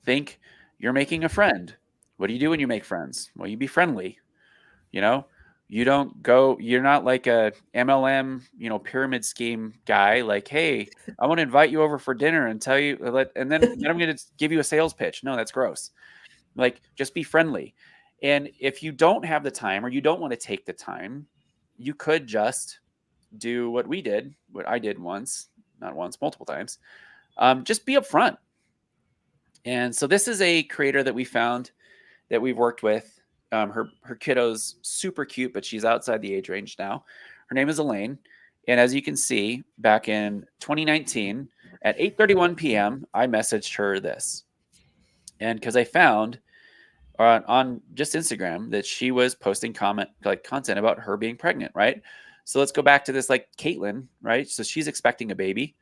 Think you're making a friend. What do you do when you make friends? Well, you be friendly. You know, you're not like a MLM, pyramid scheme guy. Like, hey, I want to invite you over for dinner and tell you, and then I'm going to give you a sales pitch. No, that's gross. Like, just be friendly. And if you don't have the time, or you don't want to take the time, you could just do what I did once, not once, multiple times. Just be upfront. And so this is a creator that we found that we've worked with. Her kiddo's super cute, but she's outside the age range now. Her name is Elaine. And as you can see, back in 2019 at 8:31 p.m., I messaged her this. And because I found on just Instagram that she was posting content about her being pregnant, right? So let's go back to this, like Caitlin, right? So she's expecting a baby.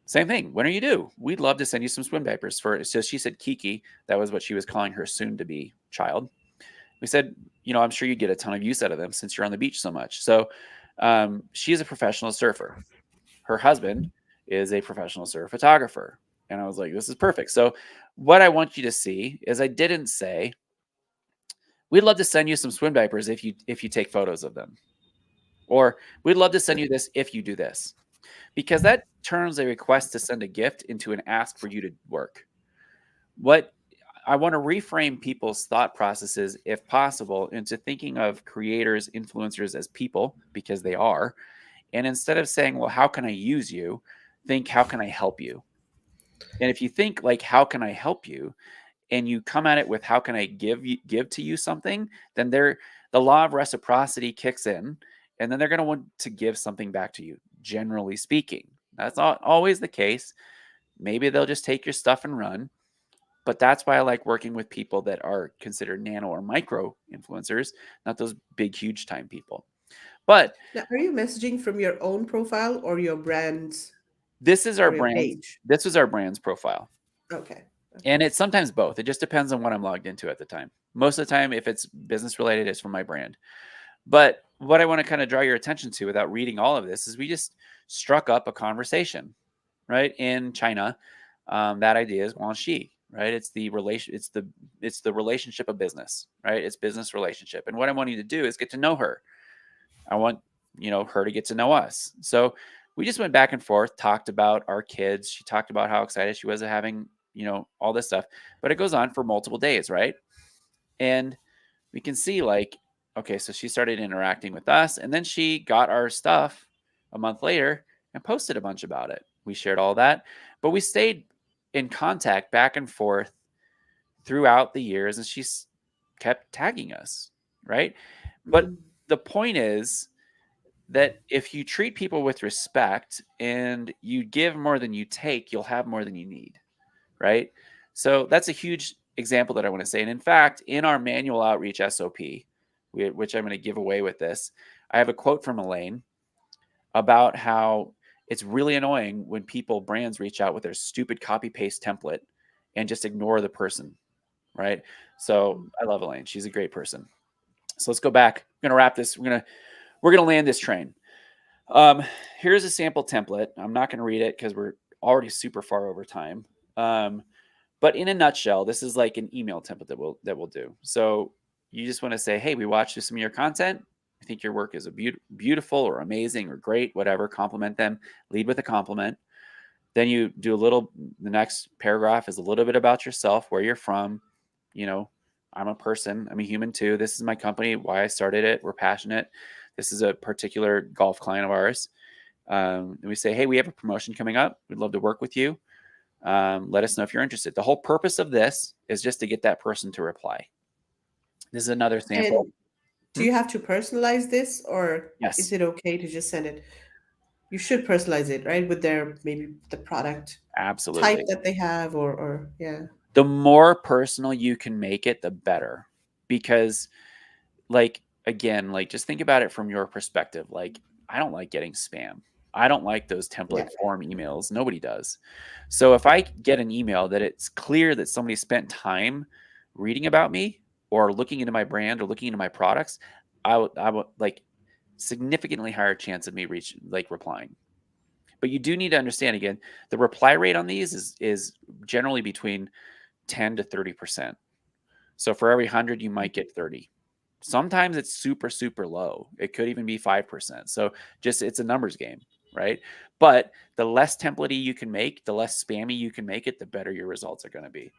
Same thing. When are you due? We'd love to send you some swim diapers so she said Kiki. That was what she was calling her soon-to-be child. We said, I'm sure you get a ton of use out of them since you're on the beach so much. So she is a professional surfer. Her husband is a professional surf photographer. And I was like, this is perfect. So what I want you to see is I didn't say, we'd love to send you some swim diapers if you take photos of them. Or we'd love to send you this if you do this. Because that turns a request to send a gift into an ask for you to work. What I want to reframe people's thought processes, if possible, into thinking of creators, influencers as people, because they are. And instead of saying, well, how can I use you? Think, how can I help you? And if you think like, how can I help you? And you come at it with, how can I give to you something? Then the law of reciprocity kicks in, and then they're going to want to give something back to you, generally speaking. That's not always the case. Maybe they'll just take your stuff and run. But that's why I like working with people that are considered nano or micro influencers, not those big, huge time people. But now, are you messaging from your own profile or your brand's? This is our or your brand. page? This was our brand's profile. Okay. And it's sometimes both. It just depends on what I'm logged into at the time. Most of the time, if it's business related, it's from my brand. But what I want to kind of draw your attention to without reading all of this is we just struck up a conversation, right? In China, that idea is Guanxi, right? It's the relationship of business, right? It's business relationship. And what I want you to do is get to know her. I want, her to get to know us. So we just went back and forth, talked about our kids. She talked about how excited she was at having, all this stuff, but it goes on for multiple days, right? And we can see like, okay, so she started interacting with us, and then she got our stuff a month later and posted a bunch about it. We shared all that, but we stayed in contact back and forth throughout the years, and she's kept tagging us, right? But the point is that if you treat people with respect and you give more than you take, you'll have more than you need, right? So that's a huge example that I want to say. And in fact, in our manual outreach SOP, which I'm going to give away with this, I have a quote from Elaine about how it's really annoying when brands reach out with their stupid copy paste template and just ignore the person, right? So I love Elaine. She's a great person. So let's go back. I'm going to wrap this. We're going to land this train. Here's a sample template. I'm not going to read it because we're already super far over time. But in a nutshell, this is like an email template that we'll do. So you just want to say, hey, we watched some of your content. I think your work is beautiful or amazing or great, whatever. Compliment them. Lead with a compliment. Then you do the next paragraph is a little bit about yourself, where you're from. You know, I'm a person. I'm a human too. This is my company, why I started it. We're passionate. This is a particular golf client of ours. And we say, hey, we have a promotion coming up. We'd love to work with you. Let us know if you're interested. The whole purpose of this is just to get that person to reply. This is another sample. And do you have to personalize this, or Yes. is it okay to just send it? You should personalize it, right? With maybe the product Absolutely. type that they have, or yeah. The more personal you can make it, the better. Because again, just think about it from your perspective. I don't like getting spam. I don't like those template form emails. Nobody does. So if I get an email that it's clear that somebody spent time reading about me or looking into my brand or looking into my products, I would significantly higher chance of me replying. But you do need to understand, again, the reply rate on these is generally between 10 to 30%. So for every 100, you might get 30. Sometimes it's super, super low. It could even be 5%. So it's a numbers game, right? But the less template-y you can make, the less spammy you can make it, the better your results are going to be.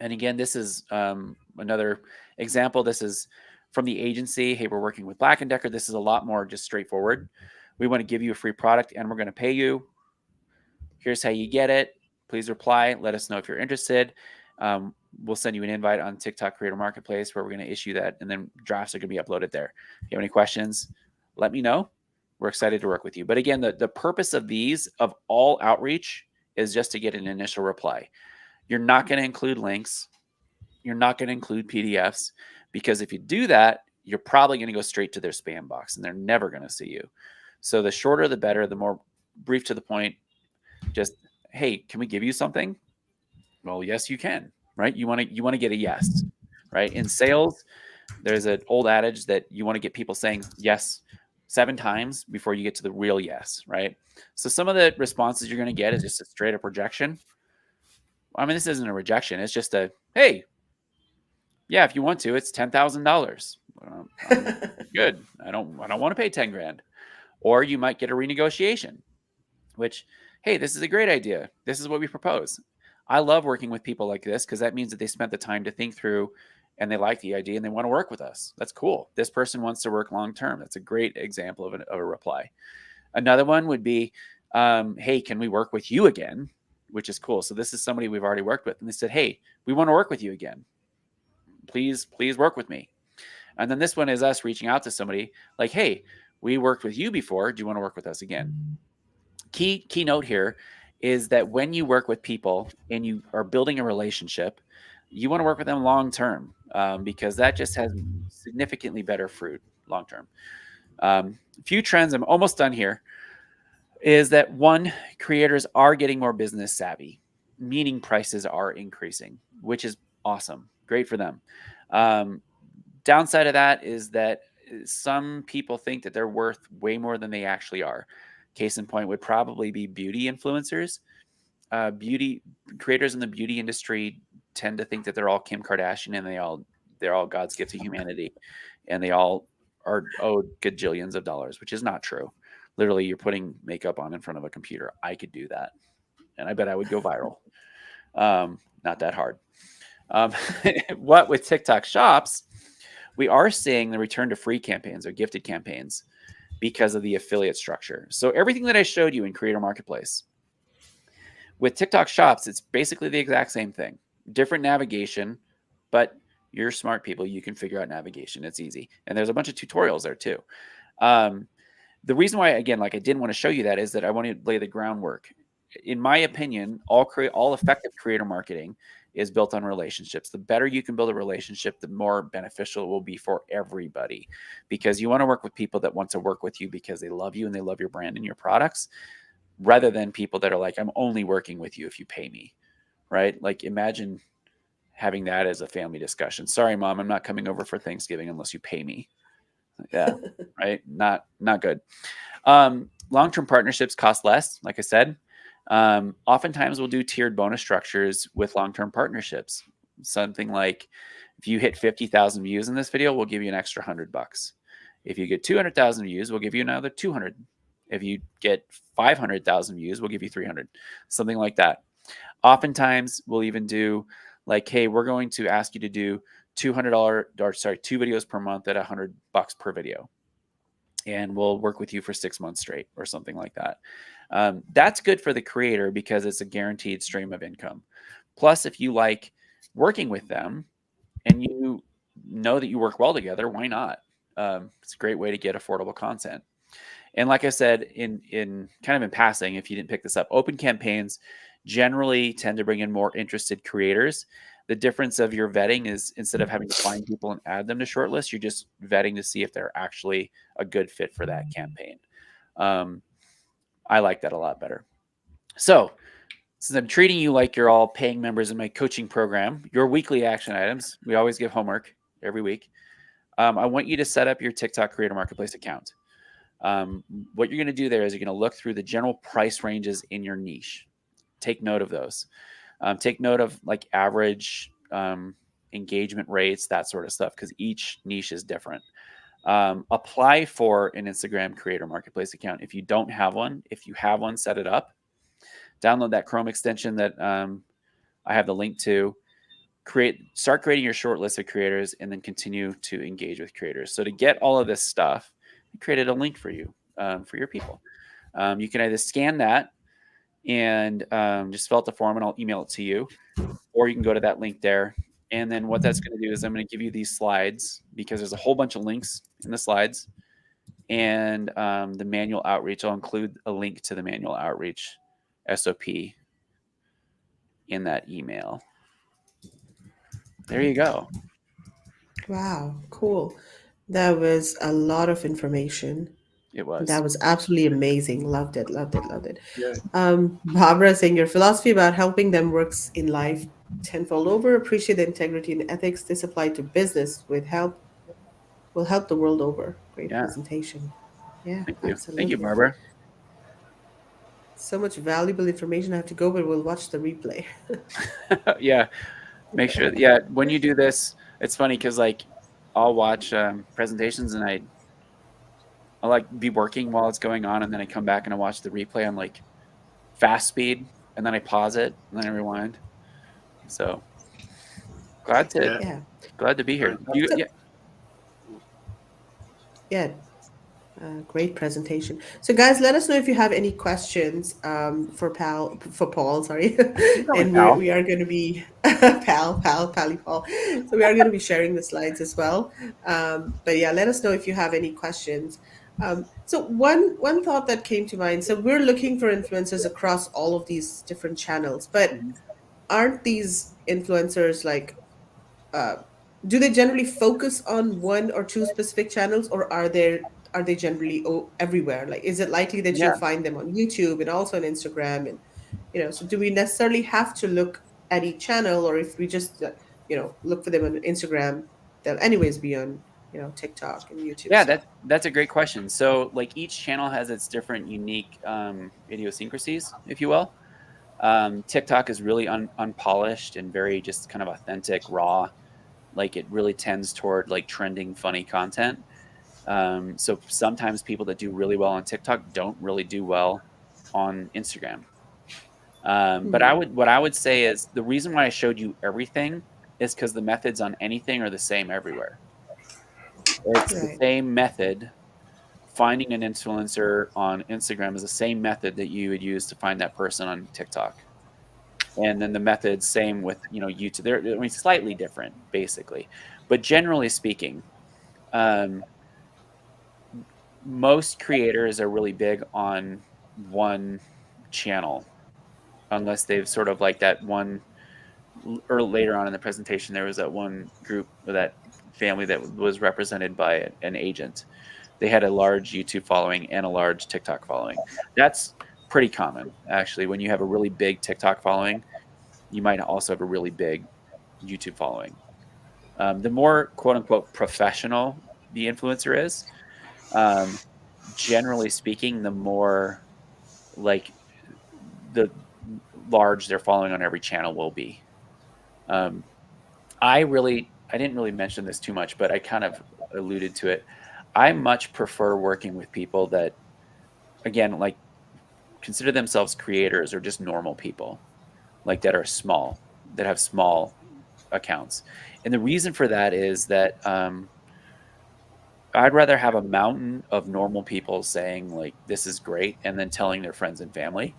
And again, this is another example. This is from the agency. Hey, we're working with Black & Decker. This is a lot more just straightforward. We want to give you a free product and we're going to pay you. Here's how you get it. Please reply. Let us know if you're interested. We'll send you an invite on TikTok Creator Marketplace where we're going to issue that, and then drafts are going to be uploaded there. If you have any questions, let me know. We're excited to work with you. But again, the purpose of all outreach is just to get an initial reply. You're not going to include links. You're not going to include PDFs, because if you do that, you're probably going to go straight to their spam box and they're never going to see you. So the shorter, the better, the more brief to the point. Just, hey, can we give you something? Well, yes, you can, right? You want to get a yes, right? In sales, there's an old adage that you want to get people saying yes 7 times before you get to the real yes, right? So some of the responses you're going to get is just a straight up rejection. I mean, this isn't a rejection. It's just a, hey, yeah, if you want to, it's $10,000. Good. I don't want to pay 10 grand. Or you might get a renegotiation, which, hey, this is a great idea. This is what we propose. I love working with people like this because that means that they spent the time to think through and they like the idea and they want to work with us. That's cool. This person wants to work long term. That's a great example of a reply. Another one would be, hey, can we work with you again? Which is cool. So this is somebody we've already worked with. And they said, hey, we want to work with you again. Please work with me. And then this one is us reaching out to somebody like, hey, we worked with you before. Do you want to work with us again? Key note here is that when you work with people and you are building a relationship, you want to work with them long term, because that just has significantly better fruit long term. A few trends, I'm almost done here, is that one, creators are getting more business savvy, meaning prices are increasing, which is awesome. Great for them. Downside of that is that some people think that they're worth way more than they actually are. Case in point would probably be beauty influencers. Beauty creators in the beauty industry tend to think that they're all Kim Kardashian and they're all God's gift to humanity, and they all are owed gajillions of dollars, which is not true. Literally, you're putting makeup on in front of a computer. I could do that, and I bet I would go viral. Not that hard. What with TikTok shops, We are seeing the return to free campaigns or gifted campaigns because of the affiliate structure. So everything that I showed you in Creator Marketplace, with TikTok Shops, it's basically the exact same thing. Different navigation, but you're smart people. You can figure out navigation. It's easy. And there's a bunch of tutorials there too. The reason why, again, like I didn't want to show you that is that I want to lay the groundwork. In my opinion, all effective creator marketing is built on relationships. The better you can build a relationship, the more beneficial it will be for everybody, because you want to work with people that want to work with you because they love you and they love your brand and your products, rather than people that are like, I'm only working with you if you pay me, right? Like imagine having that as a family discussion. Sorry, mom, I'm not coming over for Thanksgiving unless you pay me. Yeah, right. Not good. Long-term partnerships cost less, like I said. Oftentimes we'll do tiered bonus structures with long-term partnerships. Something like if you hit 50,000 views in this video, we'll give you an extra $100. If you get 200,000 views, we'll give you another 200. If you get 500,000 views, we'll give you 300, something like that. Oftentimes we'll even do like, hey, we're going to ask you to do two videos per month at $100 per video. And we'll work with you for 6 months straight or something like that. That's good for the creator because it's a guaranteed stream of income. Plus, if you like working with them and you know that you work well together, why not? It's a great way to get affordable content. And like I said, in passing, if you didn't pick this up, open campaigns generally tend to bring in more interested creators. The difference of your vetting is instead of having to find people and add them to shortlists, you're just vetting to see if they're actually a good fit for that campaign. I like that a lot better. So since I'm treating you like you're all paying members in my coaching program, your weekly action items, we always give homework every week. I want you to set up your TikTok Creator Marketplace account. What you're going to do there is you're going to look through the general price ranges in your niche. Take note of those. Take note of like average engagement rates, that sort of stuff, because each niche is different. Apply for an Instagram Creator Marketplace account. If you don't have one, if you have one, set it up. Download that Chrome extension that I have the link to. Start creating your short list of creators and then continue to engage with creators. So to get all of this stuff, I created a link for you, for your people. You can either scan that and just fill out the form and I'll email it to you, or you can go to that link there. And then what that's going to do is I'm going to give you these slides because there's a whole bunch of links in the slides and the manual outreach. I'll include a link to the manual outreach SOP in that email. There you go. Wow, cool. That was a lot of information. It was. That was absolutely amazing. Loved it, loved it, loved it. Yeah. Barbara saying your philosophy about helping them works in life tenfold over. Appreciate the integrity and ethics. This applied to business will help the world over. Great Yeah. presentation. Yeah, Thank you. absolutely. Thank you, Barbara. So much valuable information. I have to go, but we'll watch the replay. Yeah. Make sure. Yeah. When you do this, it's funny because like I'll watch presentations and I'll like be working while it's going on, and then I come back and I watch the replay on like fast speed, and then I pause it and then I rewind. So glad to be here. Yeah. Great presentation. So, guys, let us know if you have any questions for Paul. Sorry, and we are going to be Pally Paul. So we are going to be sharing the slides as well. But yeah, let us know if you have any questions. So one thought that came to mind. So we're looking for influencers across all of these different channels, but aren't these influencers like? Do they generally focus on one or two specific channels, or are they generally everywhere? Like, is it likely that you'll find them on YouTube and also on Instagram? And so do we necessarily have to look at each channel, or if we just look for them on Instagram, they'll anyways be on TikTok and YouTube? Yeah, that's a great question. So like each channel has its different unique idiosyncrasies, if you will. TikTok is really unpolished and very just kind of authentic, raw. Like it really tends toward like trending, funny content. So sometimes people that do really well on TikTok don't really do well on Instagram. But what I would say is the reason why I showed you everything is because the methods on anything are the same everywhere. It's the Right. same method. Finding an influencer on Instagram is the same method that you would use to find that person on TikTok. And then the method, same with YouTube. I mean, slightly different, basically, but generally speaking, um, most creators are really big on one channel, unless they've sort of like that one. Or later on in the presentation, there was that one group or that family that was represented by an agent. They had a large YouTube following and a large TikTok following. That's pretty common, actually. When you have a really big TikTok following, you might also have a really big YouTube following. The more quote unquote professional the influencer is, um, generally speaking, the more like the large their following on every channel will be. Um, I didn't really mention this too much, but I kind of alluded to it. I much prefer working with people that, again, like consider themselves creators or just normal people, like that are small, that have small accounts. And the reason for that is that I'd rather have a mountain of normal people saying like this is great and then telling their friends and family,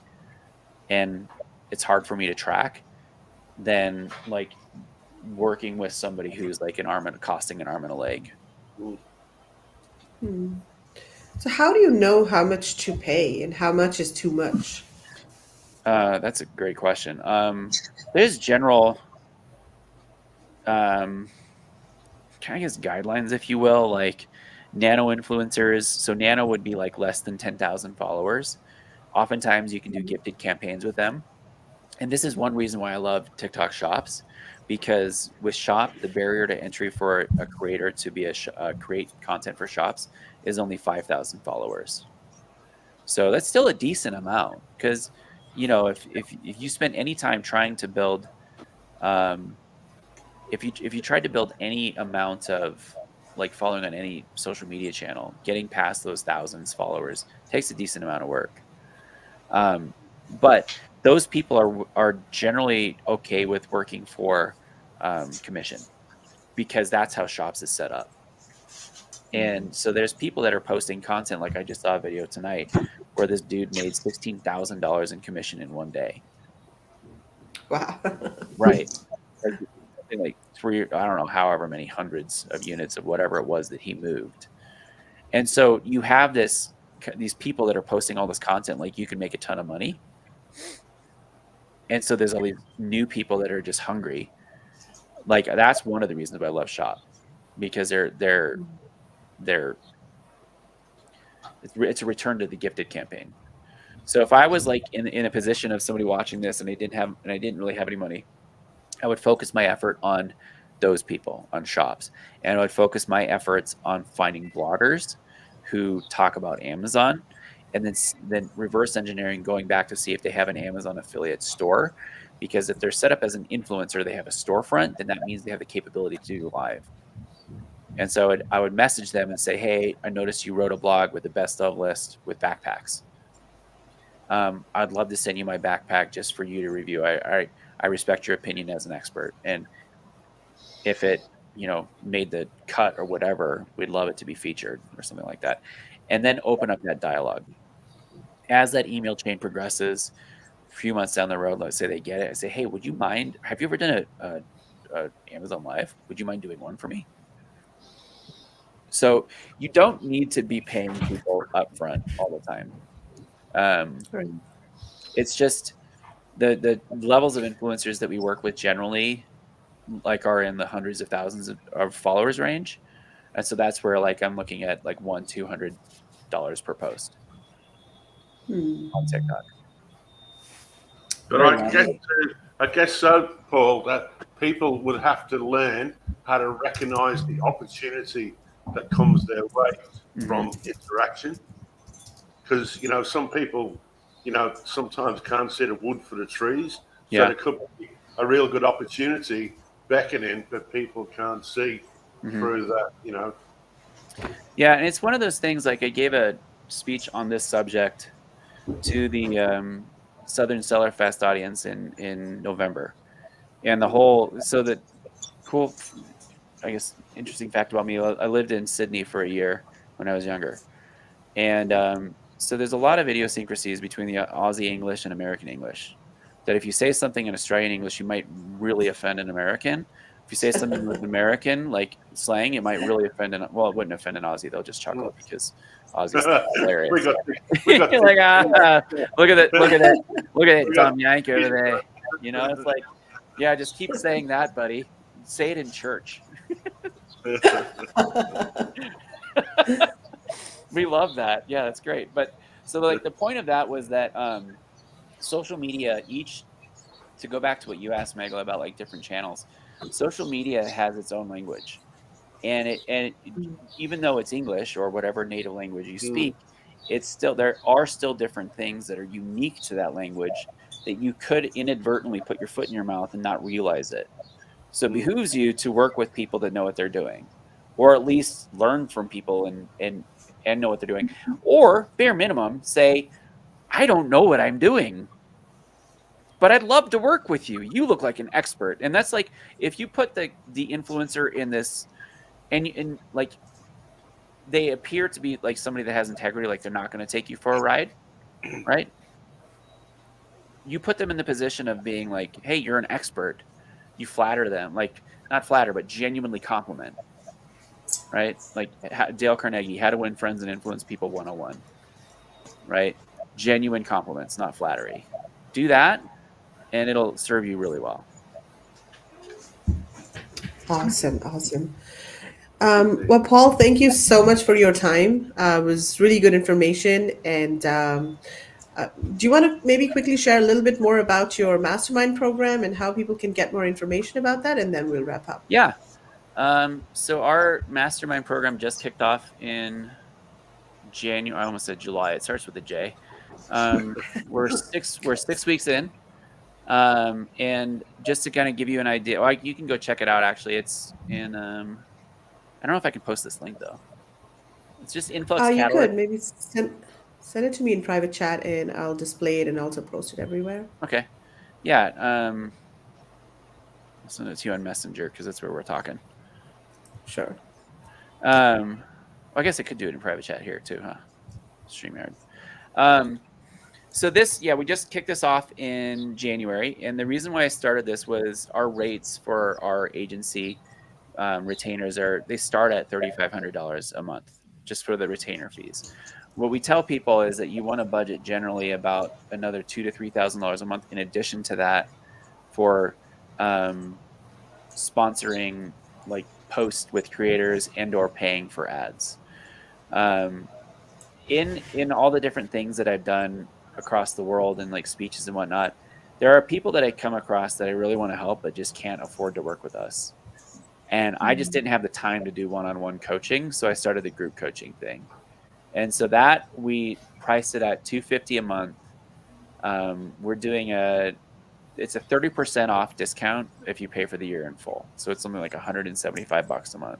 and it's hard for me to track, than like working with somebody who's like costing an arm and a leg. Hmm. So how do you know how much to pay and how much is too much? That's a great question. There's general, um, I guess, guidelines, if you will, like nano influencers. So nano would be like less than 10,000 followers. Oftentimes you can do gifted campaigns with them. And this is one reason why I love TikTok Shops, because with Shop, the barrier to entry for a creator to be create content for Shops is only 5,000 followers. So that's still a decent amount because, if you spend any time trying to build, um, if you tried to build any amount of like following on any social media channel, getting past those thousands followers takes a decent amount of work. Um, but those people are generally okay with working for commission because that's how Shops is set up. And so there's people that are posting content, like I just saw a video tonight where this dude made $16,000 in commission in one day. Wow. Right. Like, something like I don't know, however many hundreds of units of whatever it was that he moved. And so you have these people that are posting all this content, like you can make a ton of money. And so there's all these new people that are just hungry. Like that's one of the reasons why I love Shop, because it's a return to the gifted campaign. So if I was like in a position of somebody watching this and I didn't really have any money, I would focus my effort on those people, on Shops, and I would focus my efforts on finding bloggers who talk about Amazon, and then reverse engineering, going back to see if they have an Amazon affiliate store, because if they're set up as an influencer, they have a storefront, then that means they have the capability to do live. And so I would message them and say, hey, I noticed you wrote a blog with the best of list with backpacks. I'd love to send you my backpack just for you to review. I respect your opinion as an expert. And if it, made the cut or whatever, we'd love it to be featured or something like that. And then open up that dialogue. As that email chain progresses, a few months down the road, let's say they get it. I say, hey, would you mind? Have you ever done a Amazon Live? Would you mind doing one for me? So you don't need to be paying people upfront all the time. Right. It's just the levels of influencers that we work with generally like are in the hundreds of thousands of followers range. And so that's where like I'm looking at like $100-200 per post Hmm. on TikTok. But Very I guess so, Paul, that people would have to learn how to recognize the opportunity that comes their way from interaction. Because, some people, sometimes can't see the wood for the trees. So Yeah. there could be a real good opportunity beckoning that people can't see through that. Yeah, and it's one of those things. Like I gave a speech on this subject to the Southern Seller Fest audience in November, and the whole the cool I guess, interesting fact about me. I lived in Sydney for a year when I was younger. And so there's a lot of idiosyncrasies between the Aussie English and American English. That if you say something in Australian English, you might really offend an American. If you say something with American like slang, it might really offend it wouldn't offend an Aussie. They'll just chuckle because Aussies think it's hilarious. we got You're like, look at it, Tom Yank over there. It's like, yeah, just keep saying that, buddy. Say it in church. We love that. Yeah, that's great. But so like the point of that was that social media, to go back to what you asked, Megla, about like different channels, social media has its own language. And even though it's English or whatever native language you speak, there are still different things that are unique to that language that you could inadvertently put your foot in your mouth and not realize it. So it behooves you to work with people that know what they're doing, or at least learn from people and know what they're doing, or bare minimum say, I don't know what I'm doing, but I'd love to work with you. You look like an expert. And that's like, if you put the influencer in this and like they appear to be like somebody that has integrity, like they're not going to take you for a ride, right? You put them in the position of being like, hey, you're an expert. You flatter them, like not flatter, but genuinely compliment, right? Like Dale Carnegie, How to Win Friends and Influence People 101, right? Genuine compliments, not flattery. Do that, and it'll serve you really well. Awesome. Well, Paul, thank you so much for your time. It was really good information. And do you want to maybe quickly share a little bit more about your mastermind program and how people can get more information about that? And then we'll wrap up. Yeah. So our mastermind program just kicked off in January. I almost said July. It starts with a J. We're 6 weeks in. And just to kind of give you an idea, you can go check it out. Actually, it's in, I don't know if I can post this link though. It's just Influx You Catalyst. could maybe send it to me in private chat and I'll display it and also post it everywhere. Okay. Yeah. I'll send it to you on Messenger because that's where we're talking. Sure. I guess I could do it in private chat here too, huh? StreamYard. So we just kicked this off in January. And the reason why I started this was our rates for our agency retainers they start at $3,500 a month just for the retainer fees. What we tell people is that you want to budget generally about another $2,000 to $3,000 a month in addition to that for sponsoring like posts with creators and or paying for ads. In all the different things that I've done across the world and like speeches and whatnot, there are people that I come across that I really want to help but just can't afford to work with us. And I just didn't have the time to do one-on-one coaching, so I started the group coaching thing. And so that we priced it at $250 a month. We're doing it's a 30% off discount if you pay for the year in full. So it's something like $175 a month,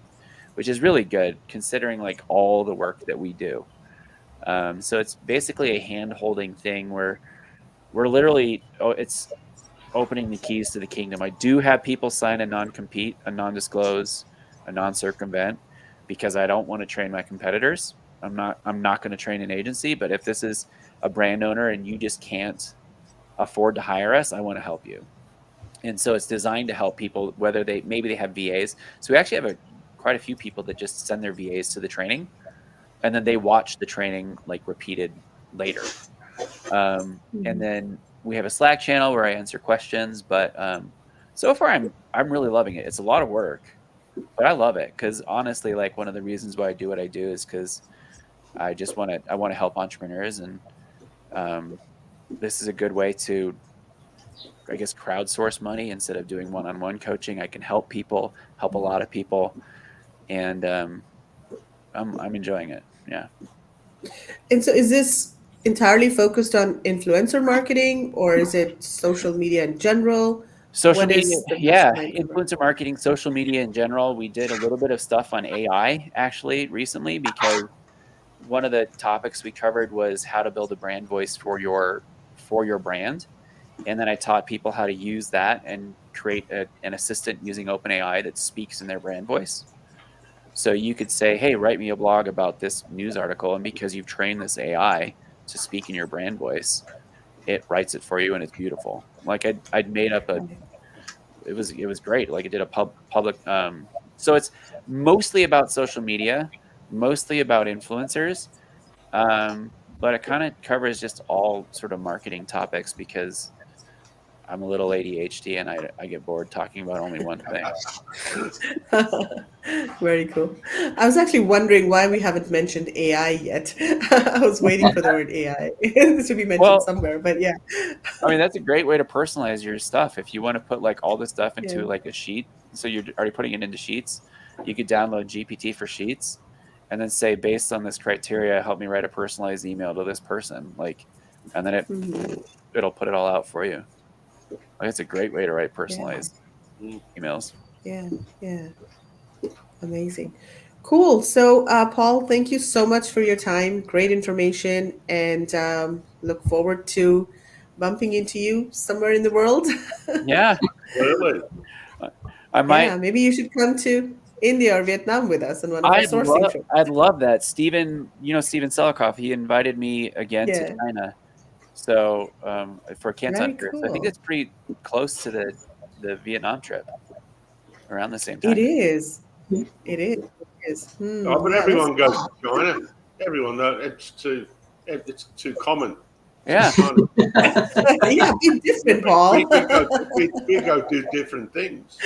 which is really good considering like all the work that we do. So it's basically a hand-holding thing where we're literally, it's opening the keys to the kingdom. I do have people sign a non-compete, a non-disclose, a non-circumvent, because I don't want to train my competitors. I'm not going to train an agency, but if this is a brand owner and you just can't afford to hire us, I want to help you. And so it's designed to help people, whether maybe they have VAs. So we actually have quite a few people that just send their VAs to the training, and then they watch the training like repeated later. And then we have a Slack channel where I answer questions, but so far I'm really loving it. It's a lot of work, but I love it because honestly, like one of the reasons why I do what I do is because I want to help entrepreneurs, and this is a good way to, I guess, crowdsource money instead of doing one-on-one coaching. I can help people, help a lot of people, and I'm enjoying it. Yeah. And so is this entirely focused on influencer marketing or is it social media in general? Social What media, is the yeah, mastermind program? influencer marketing, social media in general. We did a little bit of stuff on AI actually recently because one of the topics we covered was how to build a brand voice for your brand. and then I taught people how to use that and create an assistant using OpenAI that speaks in their brand voice. So you could say, hey, write me a blog about this news article, and because you've trained this AI to speak in your brand voice, it writes it for you, and it's beautiful. Like I'd made up it was great. Like it did a public. So it's mostly about social media, mostly about influencers, but it kind of covers just all sort of marketing topics because I'm a little ADHD and I get bored talking about only one thing. Very cool. I was actually wondering why we haven't mentioned AI yet. I was waiting for the word AI to be mentioned Well, somewhere, but yeah. I mean, that's a great way to personalize your stuff. If you want to put like all this stuff Yeah. into like a sheet, so you're already putting it into Sheets, you could download GPT for Sheets and then say, based on this criteria, help me write a personalized email to this person. Like, and then Mhm. it'll put it all out for you. Like, it's a great way to write Yeah. personalized emails. Yeah. Yeah. Amazing. Cool. So, Paul, thank you so much for your time. Great information, and look forward to bumping into you somewhere in the world. Yeah, Absolutely. I might. Yeah, maybe you should come to India or Vietnam with us on one of our sourcing trips. I'd love that. Steven, Steven Selikoff, he invited me again to Yeah, China. So for Canton very trip, so I think cool. that's pretty close to the Vietnam trip around the same It time. is. It is. It is. Oh, but Yeah, let's. everyone goes to China. Everyone knows it's too common. Yeah. Kind of, Yeah, be different, Paul. we go do different things.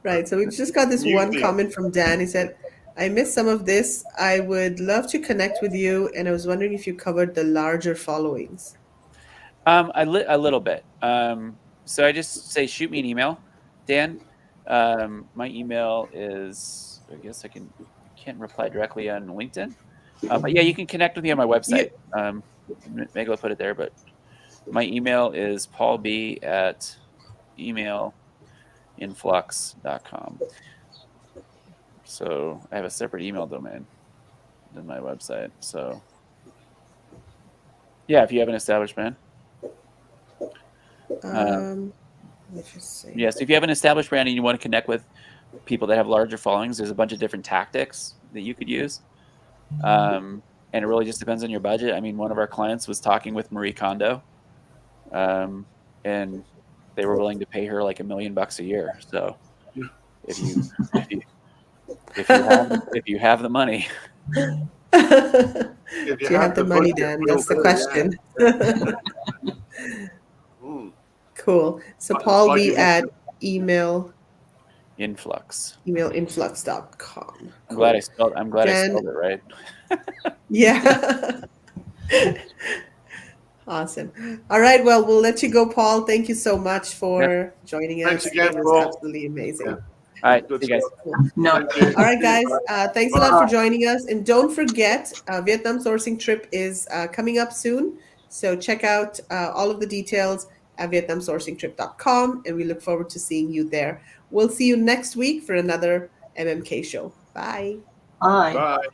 Right. So we just got this New one thing. comment from Dan. He said, I missed some of this. I would love to connect with you. And I was wondering if you covered the larger followings. A little bit. So I just say shoot me an email, Dan. My email is, I guess I can't reply directly on LinkedIn. But yeah, you can connect with me on my Yeah. website. Maybe I'll put it there, but my email is paulb@emailinflux.com. So I have a separate email domain than my website. So yeah, if you have an established brand. Let's just see. Yes, if you have an established brand and you want to connect with people that have larger followings, there's a bunch of different tactics that you could use. And it really just depends on your budget. I mean, one of our clients was talking with Marie Kondo, and they were willing to pay her like $1 million a year. So if you if you have the money, If Do you have the money, budget, Dan? we'll That's the do, question. Mm. Cool. So Like Paul like B it was at influx. emailinflux.com. I'm glad I Cool. spelled. I'm glad I Jen, spelled it right. yeah. Awesome. All right. Well, we'll let you go, Paul. Thank you so much Yep. for joining Thanks us. again, It was Paul. absolutely amazing. Yeah, All right, good see you guys. stuff. Cool. No. Thank you. All right, guys. Thanks a lot Bye. for joining us. And don't forget, Vietnam sourcing trip is coming up soon. So check out all of the details at vietnamsourcingtrip.com. And we look forward to seeing you there. We'll see you next week for another MMK show. Bye. Bye. Bye.